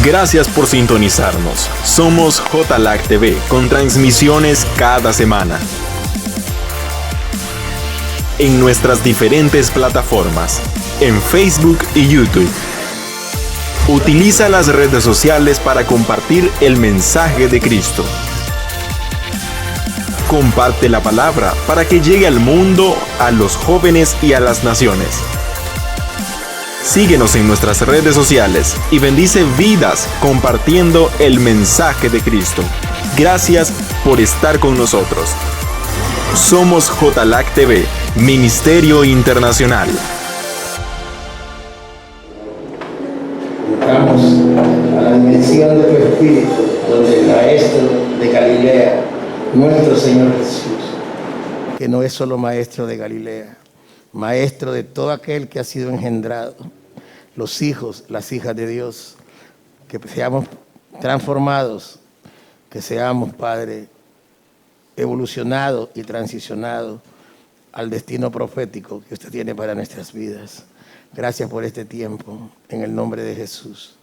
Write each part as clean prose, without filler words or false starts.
Gracias por sintonizarnos. Somos JLAC TV con transmisiones cada semana en nuestras diferentes plataformas, en Facebook y YouTube. Utiliza las redes sociales para compartir el mensaje de Cristo. Comparte la palabra para que llegue al mundo, a los jóvenes y a las naciones. Síguenos en nuestras redes sociales y bendice vidas compartiendo el mensaje de Cristo. Gracias por estar con nosotros. Somos JLAC TV, Ministerio Internacional. Entramos a la dimensión de tu Espíritu, donde el Maestro de Galilea, nuestro Señor Jesús, que no es solo Maestro de Galilea, Maestro de todo aquel que ha sido engendrado, los hijos, las hijas de Dios, que seamos transformados, que seamos, Padre, evolucionados y transicionados al destino profético que usted tiene para nuestras vidas. Gracias por este tiempo, en el nombre de Jesús.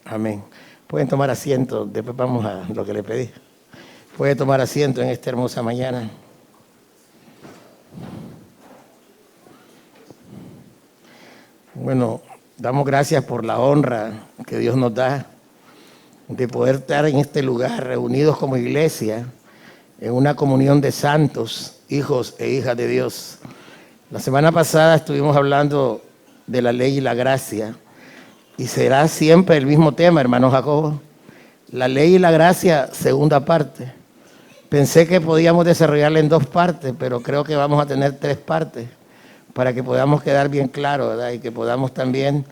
Amén. Pueden tomar asiento, después vamos a lo que le pedí. Puede tomar asiento en esta hermosa mañana. Bueno, damos gracias por la honra que Dios nos da de poder estar en este lugar reunidos como iglesia en una comunión de santos, hijos e hijas de Dios. La semana pasada estuvimos hablando de la ley y la gracia y será siempre el mismo tema, hermano Jacobo. La ley y la gracia, segunda parte. Pensé que podíamos desarrollarla en 2 partes, pero creo que vamos a tener 3 partes para que podamos quedar bien claros, ¿verdad? Y que podamos también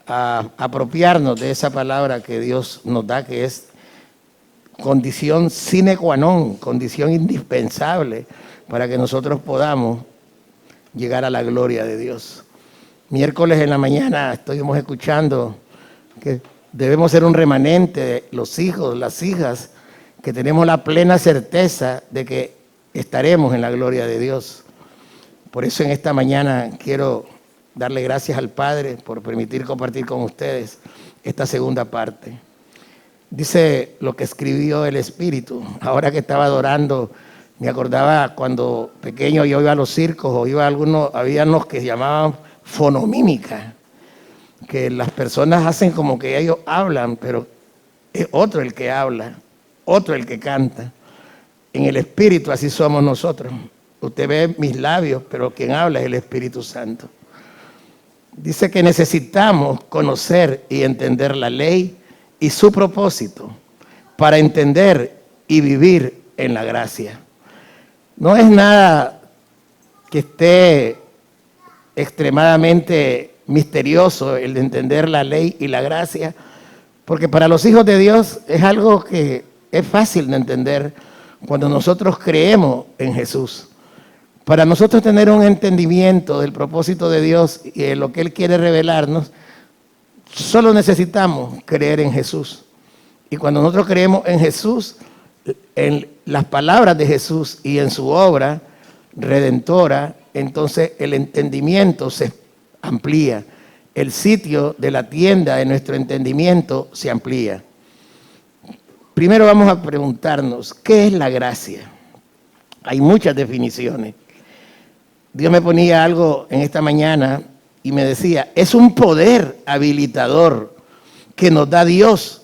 apropiarnos de esa palabra que Dios nos da, que es condición sine qua non, condición indispensable para que nosotros podamos llegar a la gloria de Dios. Miércoles en la mañana estuvimos escuchando que debemos ser un remanente de los hijos, las hijas, que tenemos la plena certeza de que estaremos en la gloria de Dios. Por eso en esta mañana quiero darle gracias al Padre por permitir compartir con ustedes esta segunda parte. Dice lo que escribió el Espíritu. Ahora que estaba adorando, me acordaba cuando pequeño yo iba a los circos o iba a algunos, había unos que llamaban fonomímica, que las personas hacen como que ellos hablan, pero es otro el que habla, otro el que canta. En el Espíritu así somos nosotros. Usted ve mis labios, pero quien habla es el Espíritu Santo. Dice que necesitamos conocer y entender la ley y su propósito para entender y vivir en la gracia. No es nada que esté extremadamente misterioso el de entender la ley y la gracia, porque para los hijos de Dios es algo que es fácil de entender cuando nosotros creemos en Jesús. Para nosotros tener un entendimiento del propósito de Dios y de lo que Él quiere revelarnos, solo necesitamos creer en Jesús. Y cuando nosotros creemos en Jesús, en las palabras de Jesús y en su obra redentora, entonces el entendimiento se amplía. El sitio de la tienda de nuestro entendimiento se amplía. Primero vamos a preguntarnos, ¿qué es la gracia? Hay muchas definiciones. Dios me ponía algo en esta mañana y me decía, es un poder habilitador que nos da Dios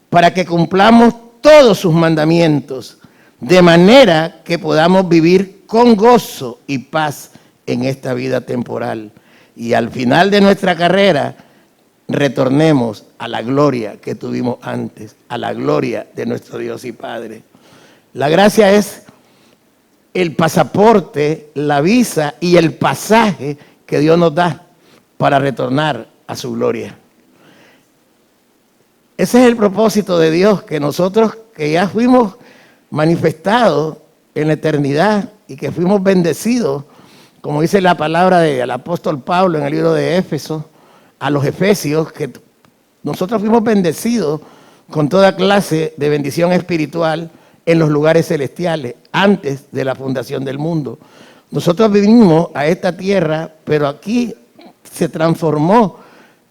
para que cumplamos todos sus mandamientos, de manera que podamos vivir con gozo y paz en esta vida temporal. Y al final de nuestra carrera, retornemos a la gloria que tuvimos antes, a la gloria de nuestro Dios y Padre. La gracia es el pasaporte, la visa y el pasaje que Dios nos da para retornar a su gloria. Ese es el propósito de Dios, que nosotros que ya fuimos manifestados en la eternidad y que fuimos bendecidos, como dice la palabra del apóstol Pablo en el libro de Éfeso, a los Efesios, que nosotros fuimos bendecidos con toda clase de bendición espiritual en los lugares celestiales, antes de la fundación del mundo. Nosotros vinimos a esta tierra, pero aquí se transformó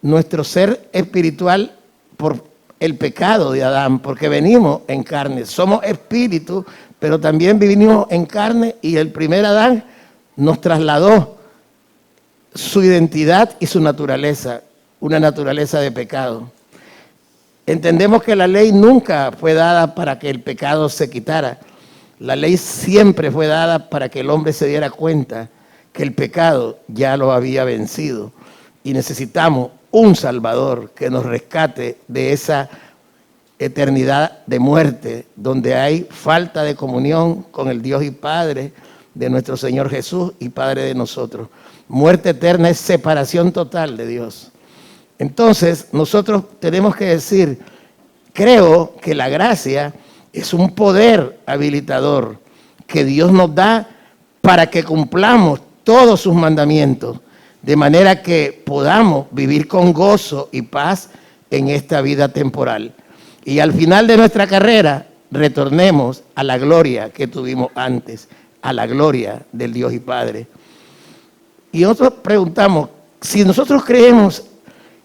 nuestro ser espiritual por el pecado de Adán, porque venimos en carne. Somos espíritu, pero también vivimos en carne, y el primer Adán nos trasladó su identidad y su naturaleza, una naturaleza de pecado. Entendemos que la ley nunca fue dada para que el pecado se quitara. La ley siempre fue dada para que el hombre se diera cuenta que el pecado ya lo había vencido. Y necesitamos un Salvador que nos rescate de esa eternidad de muerte, donde hay falta de comunión con el Dios y Padre de nuestro Señor Jesús y Padre de nosotros. Muerte eterna es separación total de Dios. Entonces, nosotros tenemos que decir, creo que la gracia es un poder habilitador que Dios nos da para que cumplamos todos sus mandamientos, de manera que podamos vivir con gozo y paz en esta vida temporal. Y al final de nuestra carrera, retornemos a la gloria que tuvimos antes, a la gloria del Dios y Padre. Y nosotros preguntamos, si nosotros creemos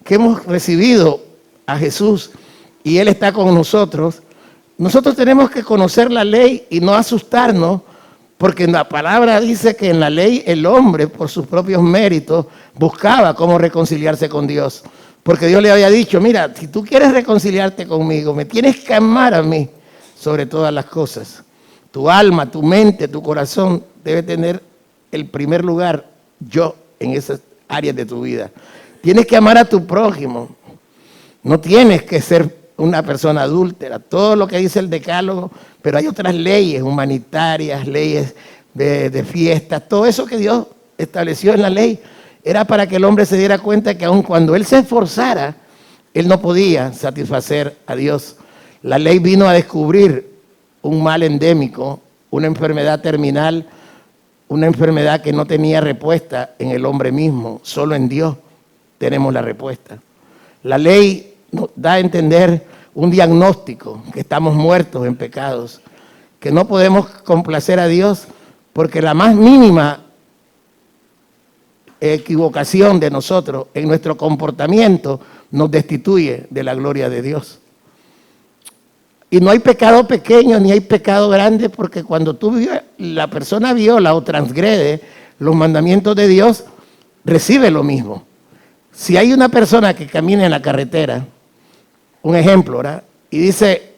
que hemos recibido a Jesús y Él está con nosotros, nosotros tenemos que conocer la ley y no asustarnos, porque la palabra dice que en la ley el hombre, por sus propios méritos, buscaba cómo reconciliarse con Dios. Porque Dios le había dicho, mira, si tú quieres reconciliarte conmigo, me tienes que amar a mí sobre todas las cosas. Tu alma, tu mente, tu corazón debe tener el primer lugar, yo, en esas áreas de tu vida. Tienes que amar a tu prójimo. No tienes que ser una persona adúltera. Todo lo que dice el decálogo, pero hay otras leyes humanitarias, leyes de fiestas. Todo eso que Dios estableció en la ley era para que el hombre se diera cuenta que aun cuando él se esforzara, él no podía satisfacer a Dios. La ley vino a descubrir un mal endémico, una enfermedad terminal, una enfermedad que no tenía respuesta en el hombre mismo, solo en Dios tenemos la respuesta. La ley nos da a entender un diagnóstico, que estamos muertos en pecados, que no podemos complacer a Dios porque la más mínima equivocación de nosotros en nuestro comportamiento nos destituye de la gloria de Dios. Y no hay pecado pequeño ni hay pecado grande, porque cuando la persona viola o transgrede los mandamientos de Dios, recibe lo mismo. Si hay una persona que camina en la carretera, un ejemplo, ¿verdad?, y dice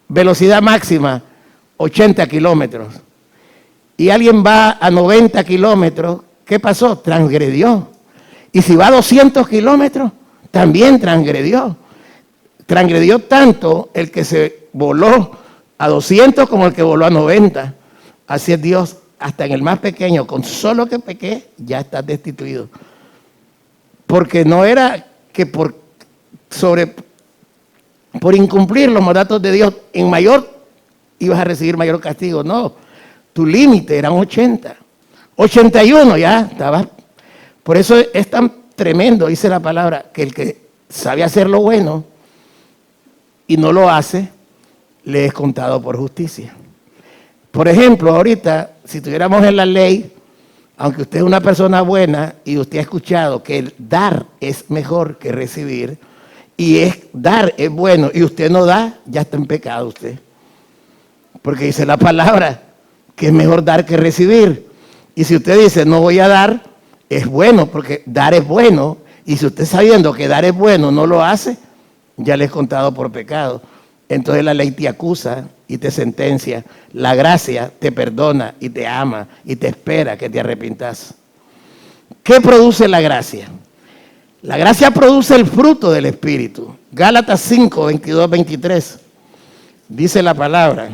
velocidad máxima 80 kilómetros, y alguien va a 90 kilómetros, ¿qué pasó? Transgredió. Y si va a 200 kilómetros, también transgredió. Transgredió tanto el que se voló a 200 como el que voló a 90. Así es Dios, hasta en el más pequeño, con solo que pequé, ya estás destituido. Porque no era que por incumplir los mandatos de Dios en mayor ibas a recibir mayor castigo. No, tu límite eran 80. 81 ya estaba. Por eso es tan tremendo, dice la palabra, que el que sabe hacer lo bueno y no lo hace, le es contado por justicia. Por ejemplo, ahorita, si tuviéramos en la ley, aunque usted es una persona buena y usted ha escuchado que el dar es mejor que recibir, y dar es bueno y usted no da, ya está en pecado usted. Porque dice la palabra que es mejor dar que recibir. Y si usted dice no voy a dar, es bueno, porque dar es bueno. Y si usted sabiendo que dar es bueno no lo hace, ya le es contado por pecado. Entonces la ley te acusa y te sentencia. La gracia te perdona y te ama y te espera que te arrepintas. ¿Qué produce la gracia? La gracia produce el fruto del Espíritu. Gálatas 5, 22, 23. Dice la palabra.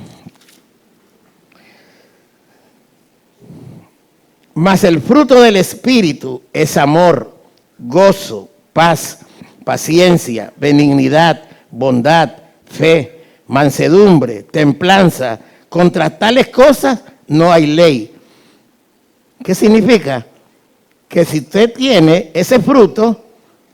Mas el fruto del Espíritu es amor, gozo, paz, paciencia, benignidad, bondad, fe, mansedumbre, templanza. Contra tales cosas no hay ley. ¿Qué significa? Que si usted tiene ese fruto,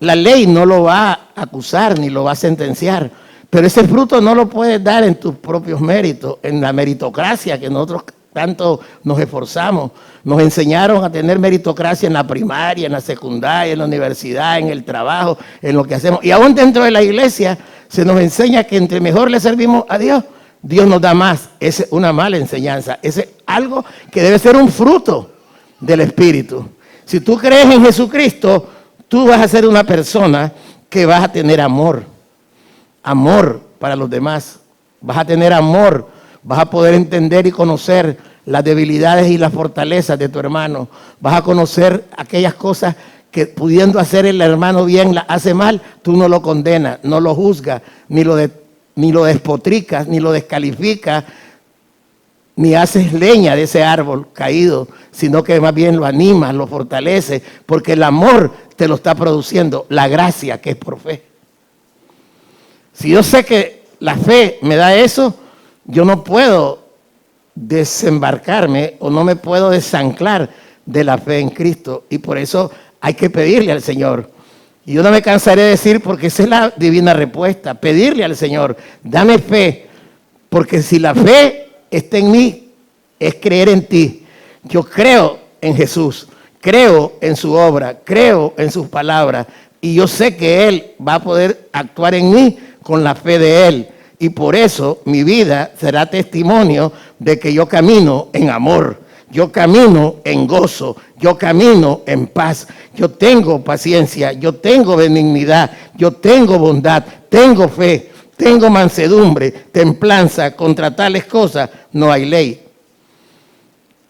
la ley no lo va a acusar ni lo va a sentenciar. Pero ese fruto no lo puedes dar en tus propios méritos, en la meritocracia que nosotros tanto nos esforzamos. Nos enseñaron a tener meritocracia en la primaria, en la secundaria, en la universidad, en el trabajo, en lo que hacemos. Y aún dentro de la iglesia se nos enseña que entre mejor le servimos a Dios, Dios nos da más. Esa es una mala enseñanza. Ese es algo que debe ser un fruto del Espíritu. Si tú crees en Jesucristo, tú vas a ser una persona que vas a tener amor. Amor para los demás. Vas a tener amor. Vas a poder entender y conocer las debilidades y las fortalezas de tu hermano. Vas a conocer aquellas cosas que pudiendo hacer el hermano bien las hace mal, tú no lo condenas, no lo juzgas, ni lo despotricas, ni lo descalificas, ni haces leña de ese árbol caído, sino que más bien lo animas, lo fortaleces, porque el amor te lo está produciendo, la gracia que es por fe. Si yo sé que la fe me da eso, yo no puedo desembarcarme o no me puedo desanclar de la fe en Cristo, y por eso hay que pedirle al Señor. Y yo no me cansaré de decir, porque esa es la divina respuesta, pedirle al Señor, dame fe, porque si la fe está en mí, es creer en ti. Yo creo en Jesús, creo en su obra, creo en sus palabras, y yo sé que Él va a poder actuar en mí con la fe de Él. Y por eso mi vida será testimonio de que yo camino en amor, yo camino en gozo, yo camino en paz, yo tengo paciencia, yo tengo benignidad, yo tengo bondad, tengo fe, tengo mansedumbre, templanza. Contra tales cosas no hay ley.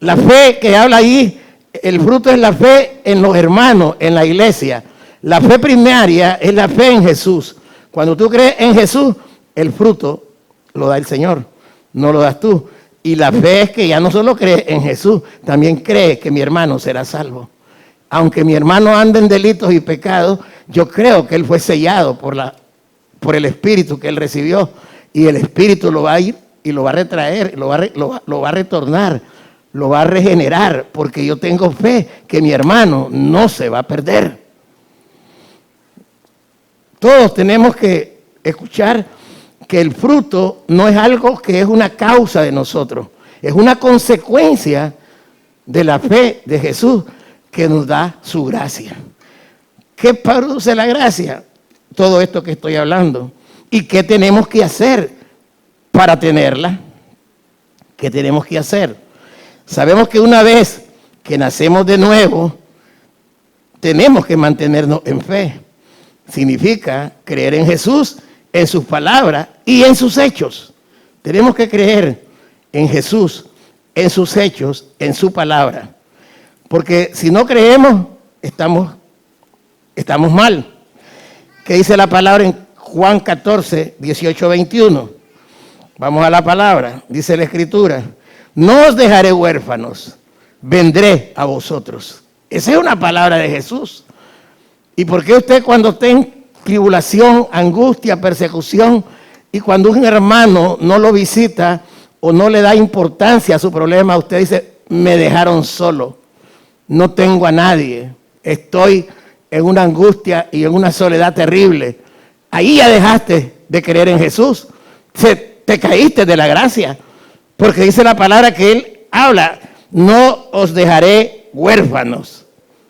La fe que habla ahí, el fruto es la fe en los hermanos, en la iglesia. La fe primaria es la fe en Jesús. Cuando tú crees en Jesús, el fruto lo da el Señor, no lo das tú. Y la fe es que ya no solo crees en Jesús, también crees que mi hermano será salvo. Aunque mi hermano ande en delitos y pecados, yo creo que él fue sellado por el Espíritu que él recibió. Y el Espíritu lo va a ir y lo va a retraer, lo va a retornar, lo va a regenerar, porque yo tengo fe que mi hermano no se va a perder. Todos tenemos que escuchar que el fruto no es algo que es una causa de nosotros, es una consecuencia de la fe de Jesús que nos da su gracia. ¿Qué produce la gracia? Todo esto que estoy hablando. ¿Y qué tenemos que hacer para tenerla? ¿Qué tenemos que hacer? Sabemos que una vez que nacemos de nuevo, tenemos que mantenernos en fe. Significa creer en Jesús, en sus palabras y en sus hechos. Tenemos que creer en Jesús, en sus hechos, en su palabra. Porque si no creemos, estamos mal. ¿Qué dice la palabra en Juan 14, 18, 21? Vamos a la palabra. Dice la Escritura: no os dejaré huérfanos, vendré a vosotros. Esa es una palabra de Jesús. ¿Y por qué usted cuando esté en tribulación, angustia, persecución, y cuando un hermano no lo visita o no le da importancia a su problema, usted dice, me dejaron solo, no tengo a nadie, estoy en una angustia y en una soledad terrible? Ahí ya dejaste de creer en Jesús, te caíste de la gracia, porque dice la palabra que Él habla, no os dejaré huérfanos,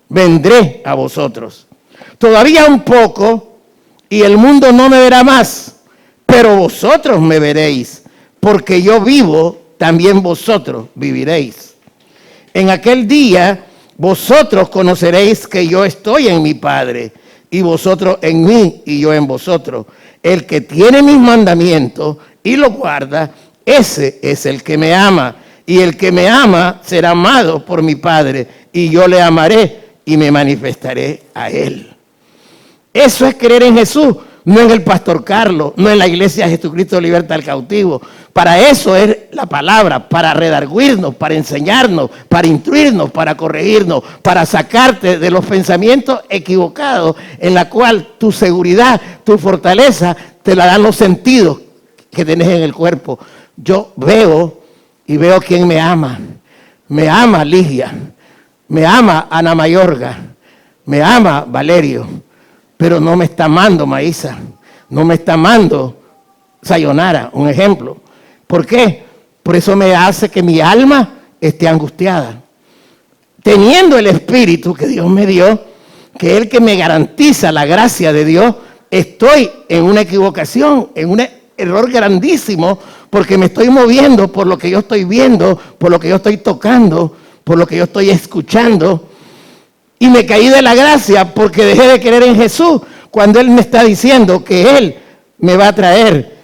vendré a vosotros. Todavía un poco y el mundo no me verá más, pero vosotros me veréis, porque yo vivo, también vosotros viviréis. En aquel día vosotros conoceréis que yo estoy en mi Padre, y vosotros en mí y yo en vosotros. El que tiene mis mandamientos y los guarda, ese es el que me ama. Y el que me ama será amado por mi Padre, y yo le amaré y me manifestaré a él. Eso es creer en Jesús, no en el pastor Carlos, no en la iglesia Jesucristo Liberta al Cautivo. Para eso es la palabra, para redarguirnos, para enseñarnos, para instruirnos, para corregirnos, para sacarte de los pensamientos equivocados en la cual tu seguridad, tu fortaleza, te la dan los sentidos que tenés en el cuerpo. Yo veo y veo quién me ama. Me ama Ligia, me ama Ana Mayorga, me ama Valerio. Pero no me está amando Maísa, no me está amando Sayonara, un ejemplo. ¿Por qué? Por eso me hace que mi alma esté angustiada. Teniendo el Espíritu que Dios me dio, que es el que me garantiza la gracia de Dios, estoy en una equivocación, en un error grandísimo, porque me estoy moviendo por lo que yo estoy viendo, por lo que yo estoy tocando, por lo que yo estoy escuchando. Y me caí de la gracia porque dejé de creer en Jesús cuando Él me está diciendo que Él me va a traer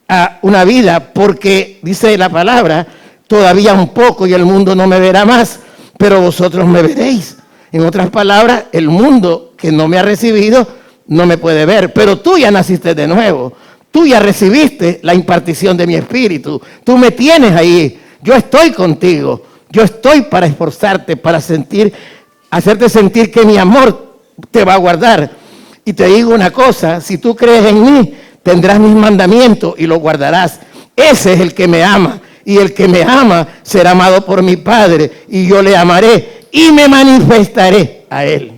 a una vida, porque dice la palabra, todavía un poco y el mundo no me verá más, pero vosotros me veréis. En otras palabras, el mundo que no me ha recibido no me puede ver, pero tú ya naciste de nuevo. Tú ya recibiste la impartición de mi espíritu. Tú me tienes ahí. Yo estoy contigo. Yo estoy para esforzarte, para hacerte sentir que mi amor te va a guardar. Y te digo una cosa, si tú crees en mí, tendrás mis mandamientos y los guardarás. Ese es el que me ama. Y el que me ama será amado por mi Padre. Y yo le amaré y me manifestaré a Él.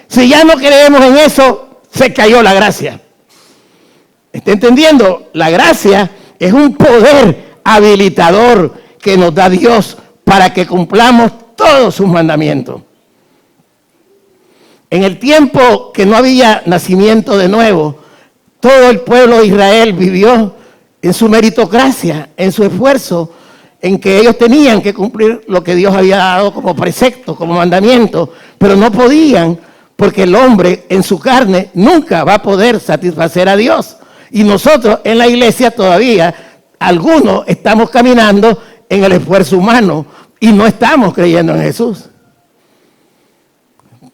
Si ya no creemos en eso, se cayó la gracia. ¿Está entendiendo? La gracia es un poder habilitador que nos da Dios para que cumplamos todos sus mandamientos. En el tiempo que no había nacimiento de nuevo, todo el pueblo de Israel vivió en su meritocracia, en su esfuerzo, en que ellos tenían que cumplir lo que Dios había dado como precepto, como mandamiento, pero no podían, porque el hombre en su carne nunca va a poder satisfacer a Dios. Y nosotros en la iglesia todavía, algunos estamos caminando en el esfuerzo humano y no estamos creyendo en Jesús.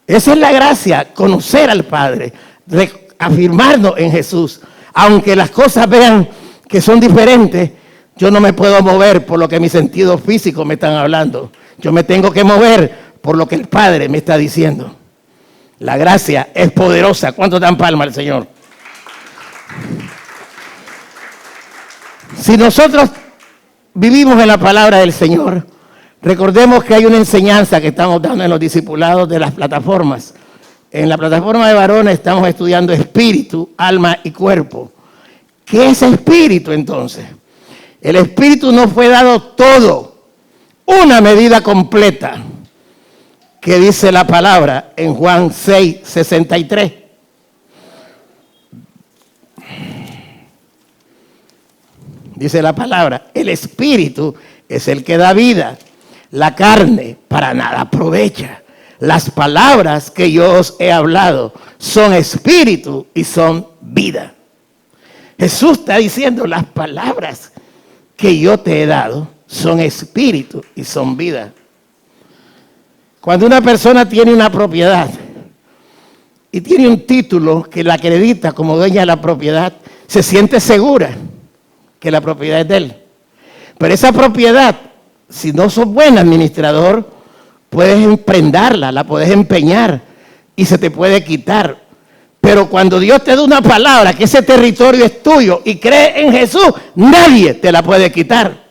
Esa es la gracia, conocer al Padre, afirmarnos en Jesús. Aunque las cosas vean que son diferentes, yo no me puedo mover por lo que mis sentidos físicos me están hablando. Yo me tengo que mover por lo que el Padre me está diciendo. La gracia es poderosa. ¿Cuánto dan palma al Señor? Si nosotros vivimos en la palabra del Señor, recordemos que hay una enseñanza que estamos dando en los discipulados de las plataformas. En la plataforma de varones estamos estudiando espíritu, alma y cuerpo. ¿Qué es espíritu entonces? El espíritu nos fue dado todo, una medida completa, que dice la palabra en Juan 6:63. Dice la palabra, el espíritu es el que da vida, la carne para nada aprovecha. Las palabras que yo os he hablado son espíritu y son vida. Jesús está diciendo, las palabras que yo te he dado son espíritu y son vida. Cuando una persona tiene una propiedad y tiene un título que la acredita como dueña de la propiedad, se siente segura que la propiedad es de él. Pero esa propiedad, si no sos buen administrador, puedes emprendarla, la puedes empeñar y se te puede quitar. Pero cuando Dios te da una palabra, que ese territorio es tuyo y crees en Jesús, nadie te la puede quitar.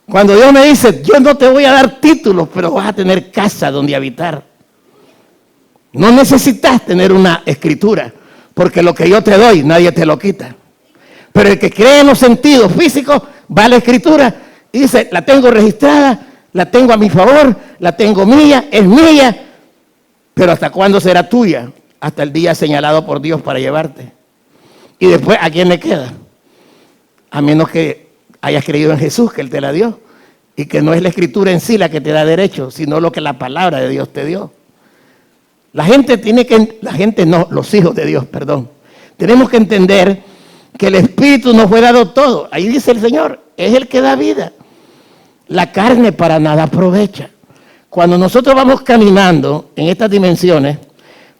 Cuando Dios me dice, yo no te voy a dar títulos, pero vas a tener casa donde habitar. No necesitas tener una escritura, porque lo que yo te doy, nadie te lo quita. Pero el que cree en los sentidos físicos, va a la escritura y dice, la tengo registrada, la tengo a mi favor, la tengo mía, es mía. Pero ¿hasta cuándo será tuya? Hasta el día señalado por Dios para llevarte. Y después, ¿a quién le queda? A menos que hayas creído en Jesús, que Él te la dio. Y que no es la escritura en sí la que te da derecho, sino lo que la palabra de Dios te dio. Los hijos de Dios, perdón. Tenemos que entender que el Espíritu nos fue dado todo. Ahí dice el Señor, es el que da vida. La carne para nada aprovecha. Cuando nosotros vamos caminando en estas dimensiones,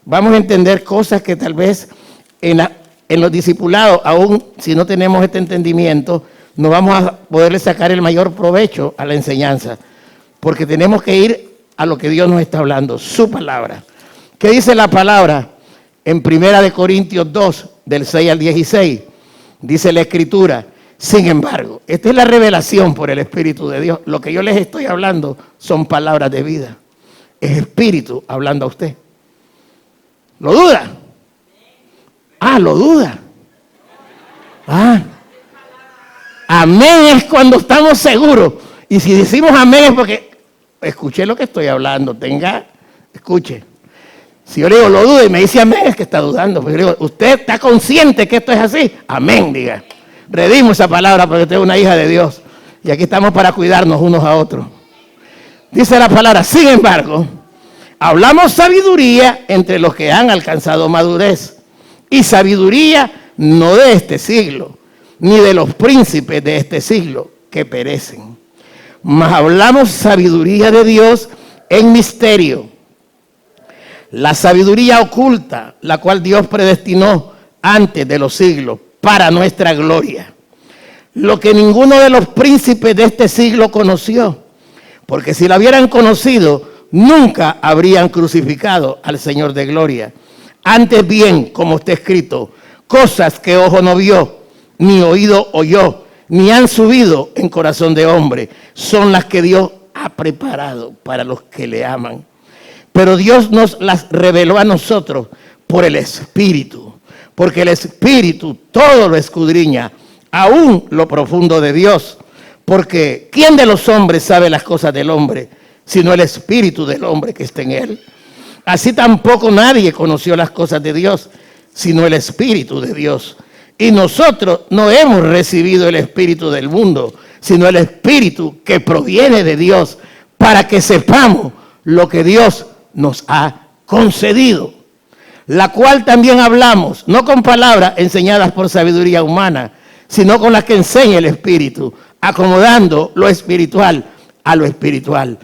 vamos a entender cosas que tal vez en los discipulados, aún si no tenemos este entendimiento, no vamos a poderle sacar el mayor provecho a la enseñanza. Porque tenemos que ir a lo que Dios nos está hablando, su palabra. ¿Qué dice la palabra? En 1 Corintios 2, del 6 al 16, dice la Escritura, sin embargo, esta es la revelación por el Espíritu de Dios. Lo que yo les estoy hablando son palabras de vida. Es Espíritu hablando a usted. ¿Lo duda? Lo duda. Amén es cuando estamos seguros. Y si decimos amén es porque escuché lo que estoy hablando. Escuche. Si yo le digo, lo duda, y me dice amén, es que está dudando. Porque yo le digo, ¿usted está consciente que esto es así? Amén, diga. Redimo esa palabra porque usted es una hija de Dios. Y aquí estamos para cuidarnos unos a otros. Dice la palabra, sin embargo, hablamos sabiduría entre los que han alcanzado madurez. Y sabiduría no de este siglo, ni de los príncipes de este siglo que perecen. Mas hablamos sabiduría de Dios en misterio. La sabiduría oculta, la cual Dios predestinó antes de los siglos para nuestra gloria. Lo que ninguno de los príncipes de este siglo conoció. Porque si la hubieran conocido, nunca habrían crucificado al Señor de gloria. Antes bien, como está escrito, cosas que ojo no vio, ni oído oyó, ni han subido en corazón de hombre, son las que Dios ha preparado para los que le aman. Pero Dios nos las reveló a nosotros por el Espíritu, porque el Espíritu todo lo escudriña, aún lo profundo de Dios. Porque ¿quién de los hombres sabe las cosas del hombre, sino el Espíritu del hombre que está en él? Así tampoco nadie conoció las cosas de Dios, sino el Espíritu de Dios. Y nosotros no hemos recibido el Espíritu del mundo, sino el Espíritu que proviene de Dios, para que sepamos lo que Dios nos ha concedido. La cual también hablamos, no con palabras enseñadas por sabiduría humana, sino con las que enseña el Espíritu, acomodando lo espiritual a lo espiritual.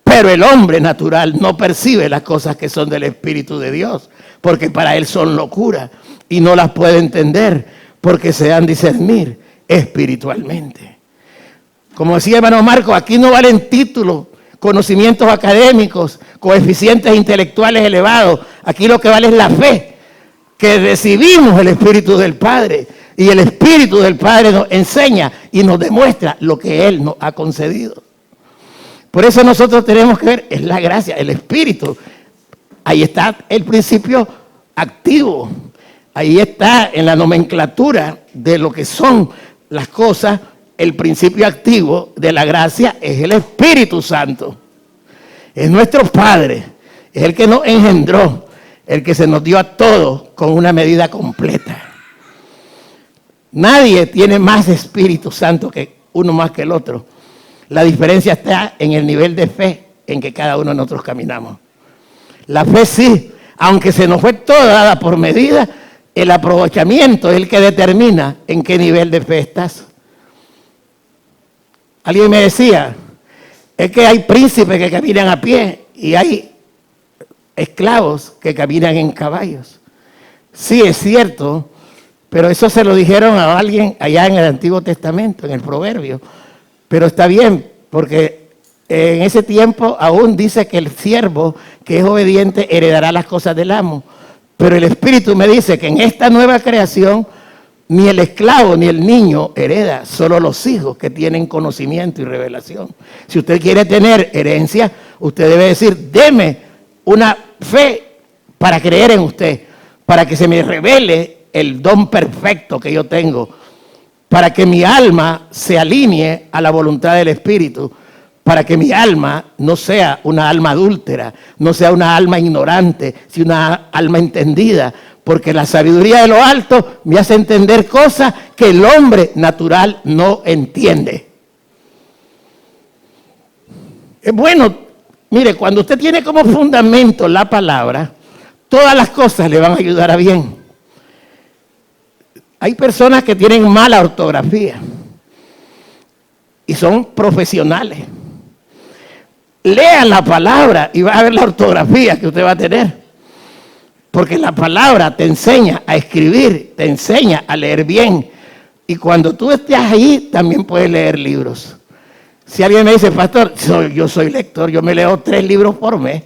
Pero el hombre natural no percibe las cosas que son del Espíritu de Dios, porque para él son locura y no las puede entender, porque se han de discernir espiritualmente. Como decía hermano Marco, aquí no valen títulos, conocimientos académicos, coeficientes intelectuales elevados. Aquí lo que vale es la fe, que recibimos el Espíritu del Padre. Y el Espíritu del Padre nos enseña y nos demuestra lo que Él nos ha concedido. Por eso nosotros tenemos que ver, es la gracia, el Espíritu. Ahí está el principio activo. Ahí está en la nomenclatura de lo que son las cosas. El principio activo de la gracia es el Espíritu Santo. Es nuestro Padre. Es el que nos engendró. El que se nos dio a todos con una medida completa. Nadie tiene más Espíritu Santo que uno más que el otro. La diferencia está en el nivel de fe en que cada uno de nosotros caminamos. La fe sí, aunque se nos fue toda dada por medida, el aprovechamiento es el que determina en qué nivel de fe estás. Alguien me decía, es que hay príncipes que caminan a pie y hay esclavos que caminan en caballos. Sí, es cierto, pero eso se lo dijeron a alguien allá en el Antiguo Testamento, en el Proverbio. Pero está bien, porque en ese tiempo aún dice que el siervo que es obediente heredará las cosas del amo. Pero el Espíritu me dice que en esta nueva creación ni el esclavo ni el niño hereda, solo los hijos que tienen conocimiento y revelación. Si usted quiere tener herencia, usted debe decir, deme una fe para creer en usted, para que se me revele el don perfecto que yo tengo, para que mi alma se alinee a la voluntad del Espíritu, para que mi alma no sea una alma adúltera, no sea una alma ignorante, sino una alma entendida, porque la sabiduría de lo alto me hace entender cosas que el hombre natural no entiende. Es bueno, mire, cuando usted tiene como fundamento la palabra, todas las cosas le van a ayudar a bien. Hay personas que tienen mala ortografía y son profesionales. Lean la palabra y va a ver la ortografía que usted va a tener. Porque la palabra te enseña a escribir, te enseña a leer bien. Y cuando tú estés ahí, también puedes leer libros. Si alguien me dice, pastor, yo soy lector, yo me leo 3 libros por mes.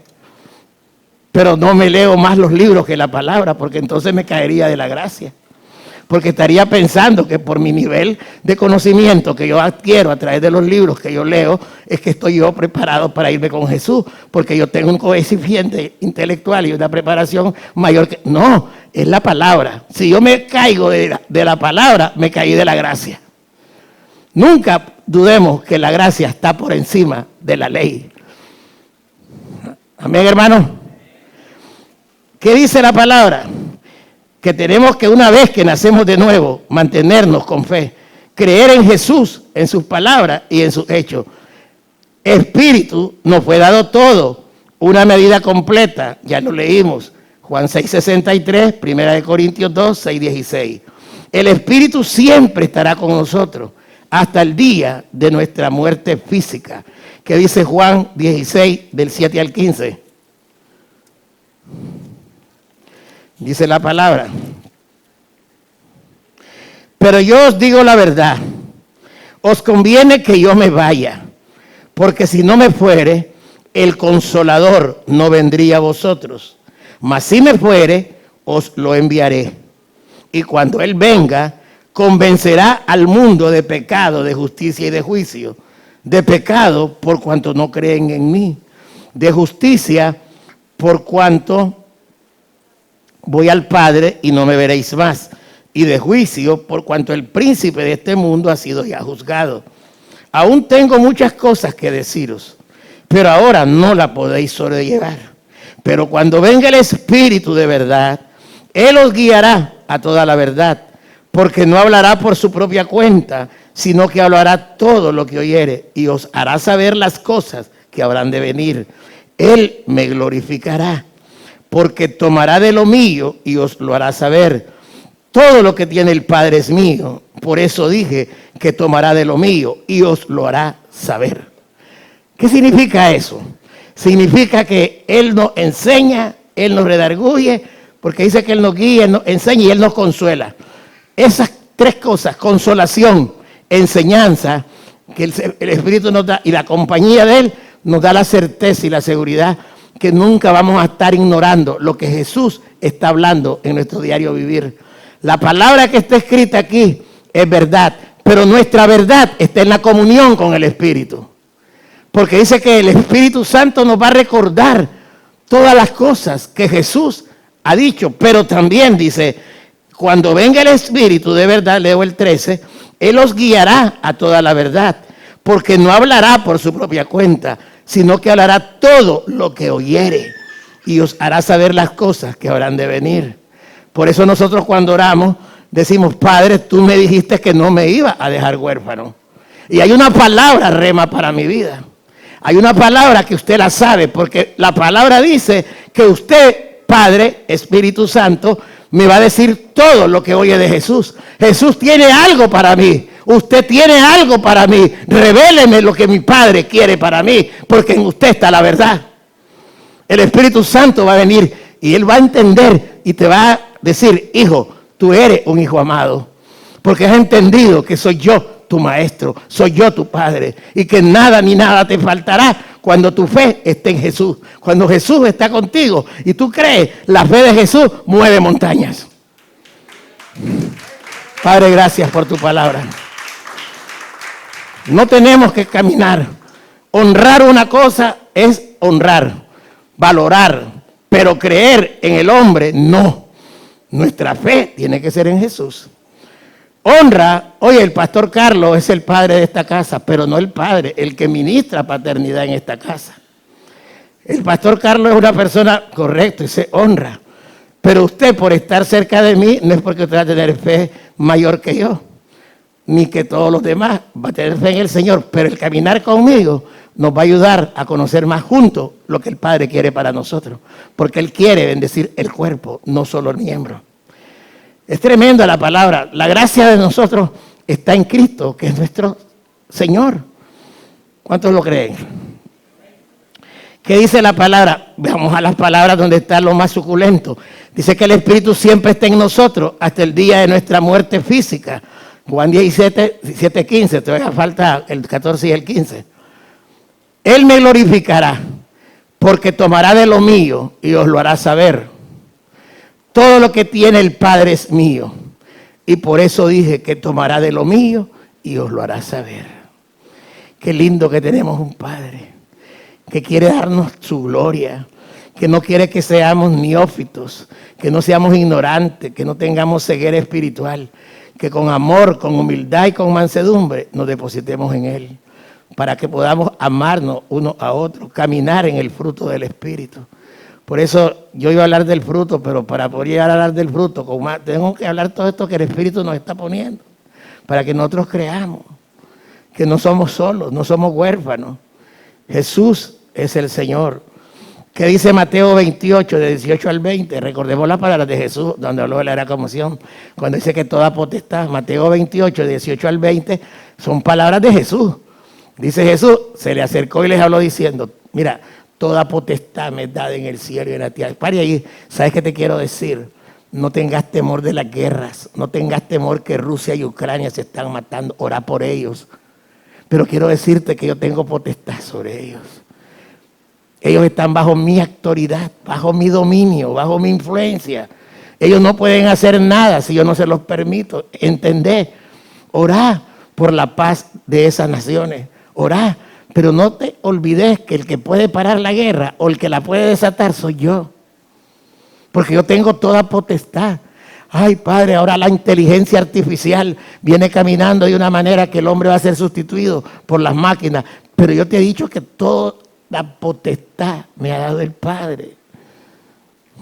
Pero no me leo más los libros que la palabra, porque entonces me caería de la gracia. Porque estaría pensando que por mi nivel de conocimiento que yo adquiero a través de los libros que yo leo, es que estoy yo preparado para irme con Jesús, porque yo tengo un coeficiente intelectual y una preparación mayor que... No, es la palabra. Si yo me caigo de la palabra, me caí de la gracia. Nunca dudemos que la gracia está por encima de la ley. Amén, hermano. ¿Qué dice la palabra? Que tenemos que una vez que nacemos de nuevo, mantenernos con fe, creer en Jesús, en sus palabras y en sus hechos. Espíritu nos fue dado todo, una medida completa, ya lo leímos, Juan 6:63, 1 Corintios 2, 6:16. El Espíritu siempre estará con nosotros hasta el día de nuestra muerte física, que dice Juan 16, del 7 al 15. Dice la palabra: pero yo os digo la verdad, os conviene que yo me vaya, porque si no me fuere, el Consolador no vendría a vosotros. Mas si me fuere, os lo enviaré. Y cuando Él venga, convencerá al mundo de pecado, de justicia y de juicio. De pecado, por cuanto no creen en mí. De justicia, por cuanto voy al Padre y no me veréis más. Y de juicio, por cuanto el príncipe de este mundo ha sido ya juzgado. Aún tengo muchas cosas que deciros, pero ahora no la podéis sobrellevar. Pero cuando venga el Espíritu de verdad, Él os guiará a toda la verdad, porque no hablará por su propia cuenta, sino que hablará todo lo que oyere y os hará saber las cosas que habrán de venir. Él me glorificará, porque tomará de lo mío y os lo hará saber. Todo lo que tiene el Padre es mío, por eso dije que tomará de lo mío y os lo hará saber. ¿Qué significa eso? Significa que Él nos enseña, Él nos redarguye, porque dice que Él nos guía, Él nos enseña y Él nos consuela. Esas tres cosas, consolación, enseñanza, que el Espíritu nos da, y la compañía de Él nos da la certeza y la seguridad que nunca vamos a estar ignorando lo que Jesús está hablando en nuestro diario vivir. La palabra que está escrita aquí es verdad, pero nuestra verdad está en la comunión con el Espíritu. Porque dice que el Espíritu Santo nos va a recordar todas las cosas que Jesús ha dicho, pero también dice, cuando venga el Espíritu de verdad, leo el 13, Él os guiará a toda la verdad, porque no hablará por su propia cuenta, sino que hablará todo lo que oyere y os hará saber las cosas que habrán de venir. Por eso nosotros cuando oramos decimos, Padre, tú me dijiste que no me iba a dejar huérfano. Y hay una palabra rema para mi vida. Hay una palabra que usted la sabe, porque la palabra dice que usted, Padre, Espíritu Santo, me va a decir todo lo que oye de Jesús. Jesús tiene algo para mí. Usted tiene algo para mí. Revéleme lo que mi Padre quiere para mí, porque en usted está la verdad. El Espíritu Santo va a venir y Él va a entender y te va a decir, hijo, tú eres un hijo amado, porque has entendido que soy yo tu maestro, soy yo tu padre, y que nada ni nada te faltará cuando tu fe esté en Jesús. Cuando Jesús está contigo y tú crees, la fe de Jesús mueve montañas. Padre, gracias por tu palabra. No tenemos que caminar. Honrar una cosa es honrar, valorar, pero creer en el hombre, no. Nuestra fe tiene que ser en Jesús. Honra, oye, el pastor Carlos es el padre de esta casa, pero no el padre, el que ministra paternidad en esta casa. El pastor Carlos es una persona correcta y se honra. Pero usted, por estar cerca de mí, no es porque usted va a tener fe mayor que yo, ni que todos los demás. Va a tener fe en el Señor, pero el caminar conmigo nos va a ayudar a conocer más juntos lo que el Padre quiere para nosotros. Porque Él quiere bendecir el cuerpo, no solo el miembro. Es tremenda la palabra. La gracia de nosotros está en Cristo, que es nuestro Señor. ¿Cuántos lo creen? ¿Qué dice la palabra? Veamos a las palabras donde está lo más suculento. Dice que el Espíritu siempre está en nosotros hasta el día de nuestra muerte física. Juan 17, 15, todavía falta el 14 y el 15. Él me glorificará, porque tomará de lo mío y os lo hará saber. Todo lo que tiene el Padre es mío. Y por eso dije que tomará de lo mío y os lo hará saber. Qué lindo que tenemos un Padre que quiere darnos su gloria, que no quiere que seamos neófitos, que no seamos ignorantes, que no tengamos ceguera espiritual, que con amor, con humildad y con mansedumbre nos depositemos en Él, para que podamos amarnos unos a otros, caminar en el fruto del Espíritu. Por eso yo iba a hablar del fruto, pero para poder llegar a hablar del fruto, tengo que hablar todo esto que el Espíritu nos está poniendo, para que nosotros creamos que no somos solos, no somos huérfanos. Jesús es el Señor. ¿Qué dice Mateo 28, de 18 al 20? Recordemos las palabras de Jesús, donde habló de la era conmoción, cuando dice que toda potestad, Mateo 28, de 18 al 20, son palabras de Jesús. Dice Jesús, se le acercó y les habló diciendo, mira, toda potestad me es dada en el cielo y en la tierra. Pare ahí, ¿sabes qué te quiero decir? No tengas temor de las guerras, no tengas temor que Rusia y Ucrania se están matando, ora por ellos. Pero quiero decirte que yo tengo potestad sobre ellos. Ellos están bajo mi autoridad, bajo mi dominio, bajo mi influencia. Ellos no pueden hacer nada si yo no se los permito. ¿Entendés? Orá por la paz de esas naciones. Orá. Pero no te olvides que el que puede parar la guerra o el que la puede desatar soy yo. Porque yo tengo toda potestad. Ay, Padre, ahora la inteligencia artificial viene caminando de una manera que el hombre va a ser sustituido por las máquinas. Pero yo te he dicho que toda potestad me ha dado el Padre.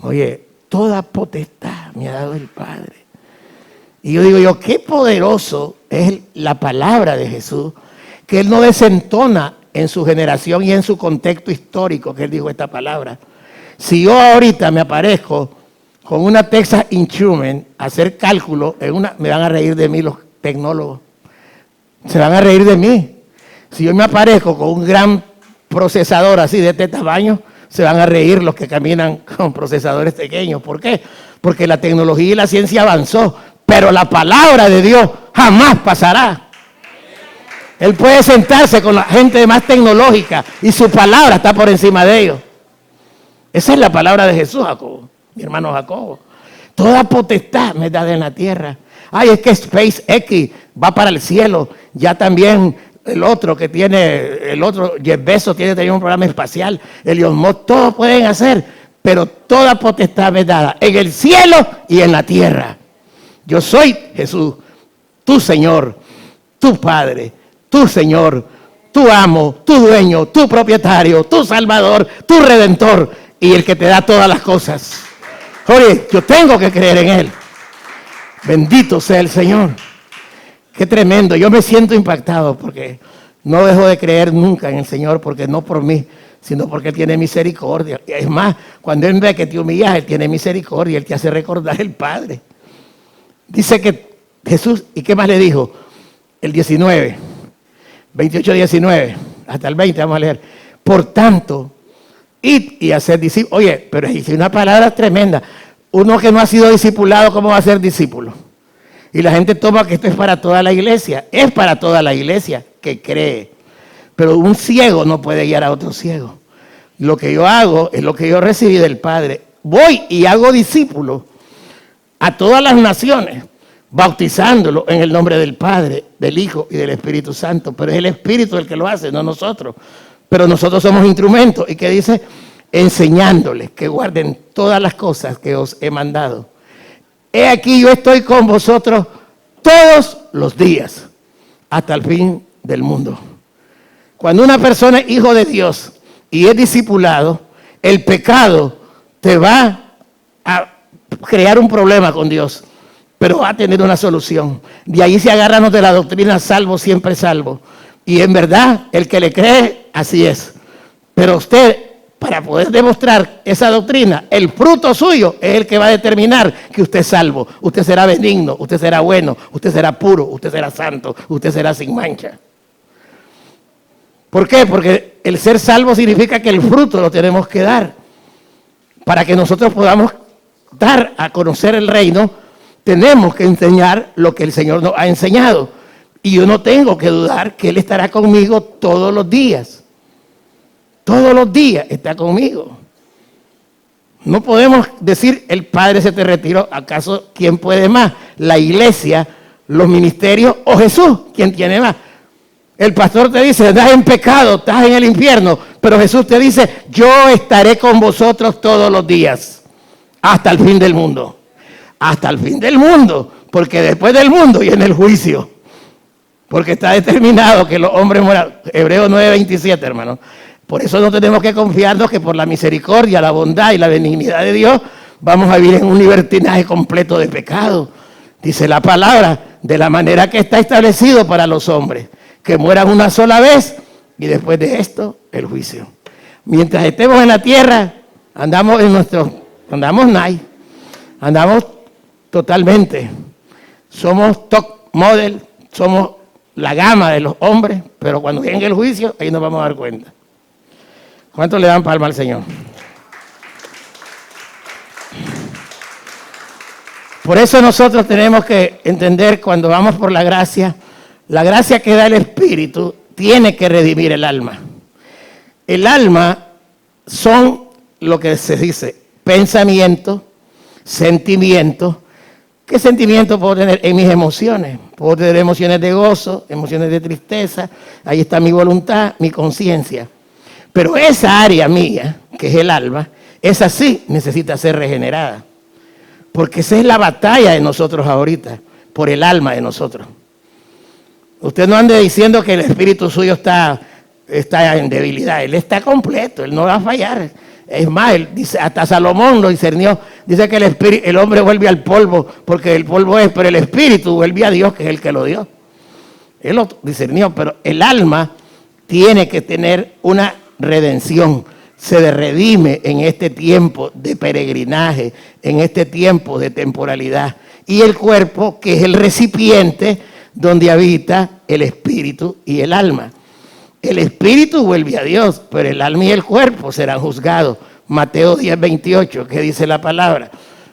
Oye, toda potestad me ha dado el Padre. Y yo digo qué poderoso es la palabra de Jesús, que Él no desentona en su generación y en su contexto histórico que Él dijo esta palabra. Si yo ahorita me aparezco con una Texas Instruments a hacer cálculo, me van a reír de mí los tecnólogos. Se van a reír de mí. Si yo me aparezco con un gran procesador así de este tamaño, se van a reír los que caminan con procesadores pequeños. ¿Por qué? Porque la tecnología y la ciencia avanzó, pero la palabra de Dios jamás pasará. Él puede sentarse con la gente más tecnológica y su palabra está por encima de ellos. Esa es la palabra de Jesús, Jacobo, mi hermano Jacobo. Toda potestad me da en la tierra. Ay, es que SpaceX va para el cielo. Ya también Jeff Bezos tiene también un programa espacial. Elon Musk, todos pueden hacer, pero toda potestad me dada en el cielo y en la tierra. Yo soy Jesús, tu Señor, tu Padre, tu Señor, tu amo, tu dueño, tu propietario, tu Salvador, tu Redentor y el que te da todas las cosas. Oye, yo tengo que creer en Él. Bendito sea el Señor. Qué tremendo. Yo me siento impactado porque no dejo de creer nunca en el Señor, porque no por mí, sino porque Él tiene misericordia. Es más, cuando Él ve que te humillas, Él tiene misericordia, Él te hace recordar el Padre. Dice que Jesús, ¿y qué más le dijo? El 19, 28-19, hasta el 20 vamos a leer. Por tanto, id y hacer discípulos. Oye, pero es una palabra tremenda. Uno que no ha sido discipulado, ¿cómo va a ser discípulo? Y la gente toma que esto es para toda la iglesia. Es para toda la iglesia que cree. Pero un ciego no puede guiar a otro ciego. Lo que yo hago es lo que yo recibí del Padre. Voy y hago discípulos a todas las naciones, bautizándolos en el nombre del Padre, del Hijo y del Espíritu Santo. Pero es el Espíritu el que lo hace, no nosotros. Pero nosotros somos instrumentos. ¿Y qué dice? Enseñándoles que guarden todas las cosas que os he mandado. He aquí yo estoy con vosotros todos los días, hasta el fin del mundo. Cuando una persona es hijo de Dios y es discipulado, el pecado te va a crear un problema con Dios, pero va a tener una solución. De ahí se agarran de la doctrina salvo, siempre salvo. Y en verdad, el que le cree, así es. Pero usted, para poder demostrar esa doctrina, el fruto suyo es el que va a determinar que usted es salvo. Usted será benigno, usted será bueno, usted será puro, usted será santo, usted será sin mancha. ¿Por qué? Porque el ser salvo significa que el fruto lo tenemos que dar. Para que nosotros podamos dar a conocer el reino, tenemos que enseñar lo que el Señor nos ha enseñado. Y yo no tengo que dudar que Él estará conmigo todos los días. Todos los días está conmigo. No podemos decir, el Padre se te retiró. ¿Acaso quién puede más? ¿La iglesia, los ministerios o Jesús? ¿Quién tiene más? El pastor te dice, estás en pecado, estás en el infierno. Pero Jesús te dice, yo estaré con vosotros todos los días. Hasta el fin del mundo. Hasta el fin del mundo. Porque después del mundo viene el juicio. Porque está determinado que los hombres mueran. Hebreos 9:27, hermano. Por eso no tenemos que confiarnos que por la misericordia, la bondad y la benignidad de Dios vamos a vivir en un libertinaje completo de pecado. Dice la palabra, de la manera que está establecido para los hombres, que mueran una sola vez y después de esto el juicio. Mientras estemos en la tierra, andamos totalmente. Somos top model, somos la gama de los hombres, pero cuando venga el juicio, ahí nos vamos a dar cuenta. ¿Cuántos le dan palma al Señor? Por eso nosotros tenemos que entender cuando vamos por la gracia que da el Espíritu tiene que redimir el alma. El alma son lo que se dice pensamientos, sentimientos. ¿Qué sentimientos puedo tener en mis emociones? Puedo tener emociones de gozo, emociones de tristeza. Ahí está mi voluntad, mi conciencia. Pero esa área mía, que es el alma, esa sí necesita ser regenerada. Porque esa es la batalla de nosotros ahorita, por el alma de nosotros. Usted no ande diciendo que el espíritu suyo está en debilidad. Él está completo, él no va a fallar. Es más, él dice, hasta Salomón lo discernió. Dice que el hombre vuelve al polvo, porque el polvo es, pero el espíritu vuelve a Dios, que es el que lo dio. Él lo discernió, pero el alma tiene que tener una redención. Se redime en este tiempo de peregrinaje, en este tiempo de temporalidad. Y el cuerpo, que es el recipiente donde habita el espíritu y el alma. El espíritu vuelve a Dios, pero el alma y el cuerpo serán juzgados. Mateo 10:28, que dice la palabra.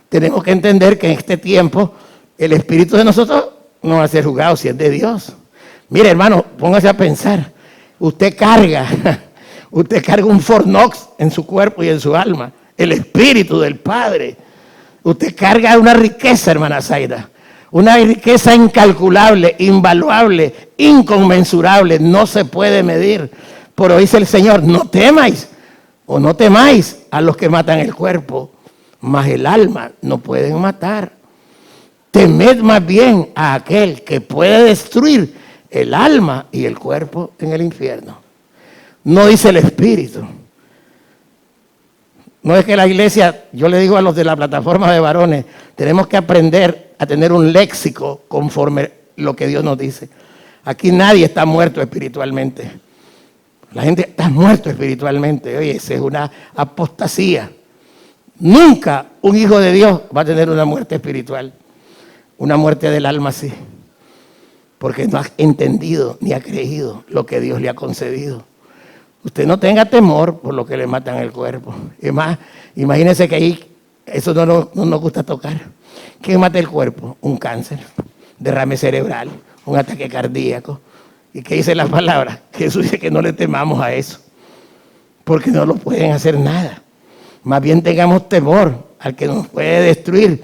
Tenemos que entender que en este tiempo el espíritu de nosotros no va a ser juzgado si es de Dios. Mire, hermano, póngase a pensar. Usted carga un Fort Knox en su cuerpo y en su alma. El espíritu del Padre. Usted carga una riqueza, hermana Zaida. Una riqueza incalculable, invaluable, inconmensurable. No se puede medir. Pero dice el Señor, no temáis o no temáis a los que matan el cuerpo, mas el alma no pueden matar. Temed más bien a aquel que puede destruir el alma y el cuerpo en el infierno. No dice el espíritu. No es que la iglesia, yo le digo a los de la plataforma de varones, tenemos que aprender a tener un léxico conforme lo que Dios nos dice. Aquí nadie está muerto espiritualmente. La gente está muerto espiritualmente. Oye, esa es una apostasía. Nunca un hijo de Dios va a tener una muerte espiritual. Una muerte del alma sí. Porque no ha entendido ni ha creído lo que Dios le ha concedido. Usted no tenga temor por lo que le matan el cuerpo. Es más, imagínese que ahí, eso no nos gusta tocar. ¿Qué mata el cuerpo? Un cáncer, derrame cerebral, un ataque cardíaco. ¿Y qué dice la palabra? Jesús dice que no le temamos a eso, porque no lo pueden hacer nada. Más bien tengamos temor al que nos puede destruir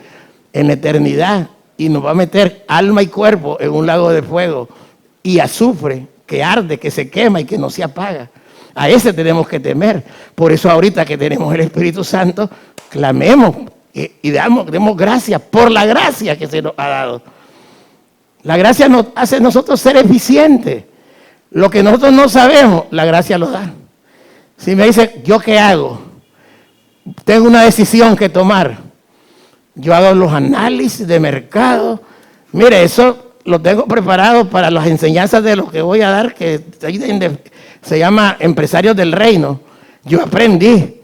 en la eternidad y nos va a meter alma y cuerpo en un lago de fuego y azufre que arde, que se quema y que no se apaga. A ese tenemos que temer. Por eso ahorita que tenemos el Espíritu Santo, clamemos y demos gracias por la gracia que se nos ha dado. La gracia nos hace nosotros ser eficientes. Lo que nosotros no sabemos, la gracia lo da. Si me dice, ¿yo qué hago? Tengo una decisión que tomar. Yo hago los análisis de mercado. Mire, eso lo tengo preparado para las enseñanzas de lo que voy a dar, que se llama Empresarios del Reino. Yo aprendí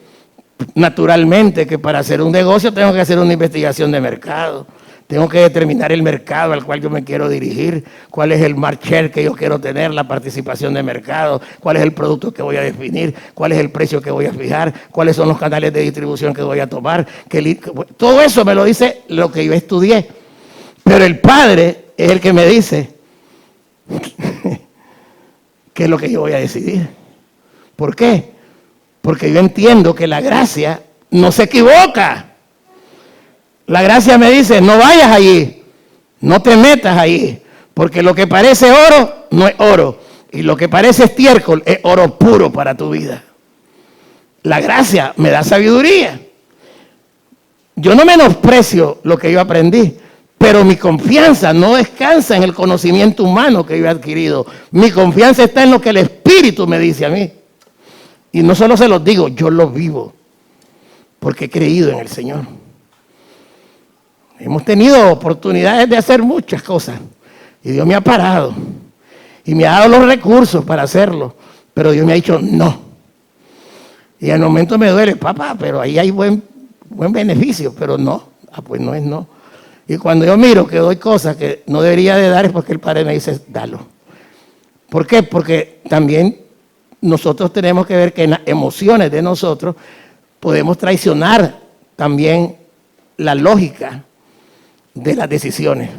naturalmente que para hacer un negocio tengo que hacer una investigación de mercado. Tengo que determinar el mercado al cual yo me quiero dirigir, cuál es el market share que yo quiero tener, la participación de mercado, cuál es el producto que voy a definir, cuál es el precio que voy a fijar, cuáles son los canales de distribución que voy a tomar. Todo eso me lo dice lo que yo estudié. Pero el Padre es el que me dice qué es lo que yo voy a decidir. ¿Por qué? Porque yo entiendo que la gracia no se equivoca. La gracia me dice, no vayas allí, no te metas allí, porque lo que parece oro no es oro, y lo que parece estiércol es oro puro para tu vida. La gracia me da sabiduría. Yo no menosprecio lo que yo aprendí, pero mi confianza no descansa en el conocimiento humano que yo he adquirido. Mi confianza está en lo que el Espíritu me dice a mí. Y no solo se los digo, yo lo vivo, porque he creído en el Señor. Hemos tenido oportunidades de hacer muchas cosas y Dios me ha parado y me ha dado los recursos para hacerlo, pero Dios me ha dicho no. Y al momento me duele, papá, pero ahí hay buen beneficio, pero no, pues no es no. Y cuando yo miro que doy cosas que no debería de dar es porque el Padre me dice, dalo. ¿Por qué? Porque también nosotros tenemos que ver que en las emociones de nosotros podemos traicionar también la lógica de las decisiones.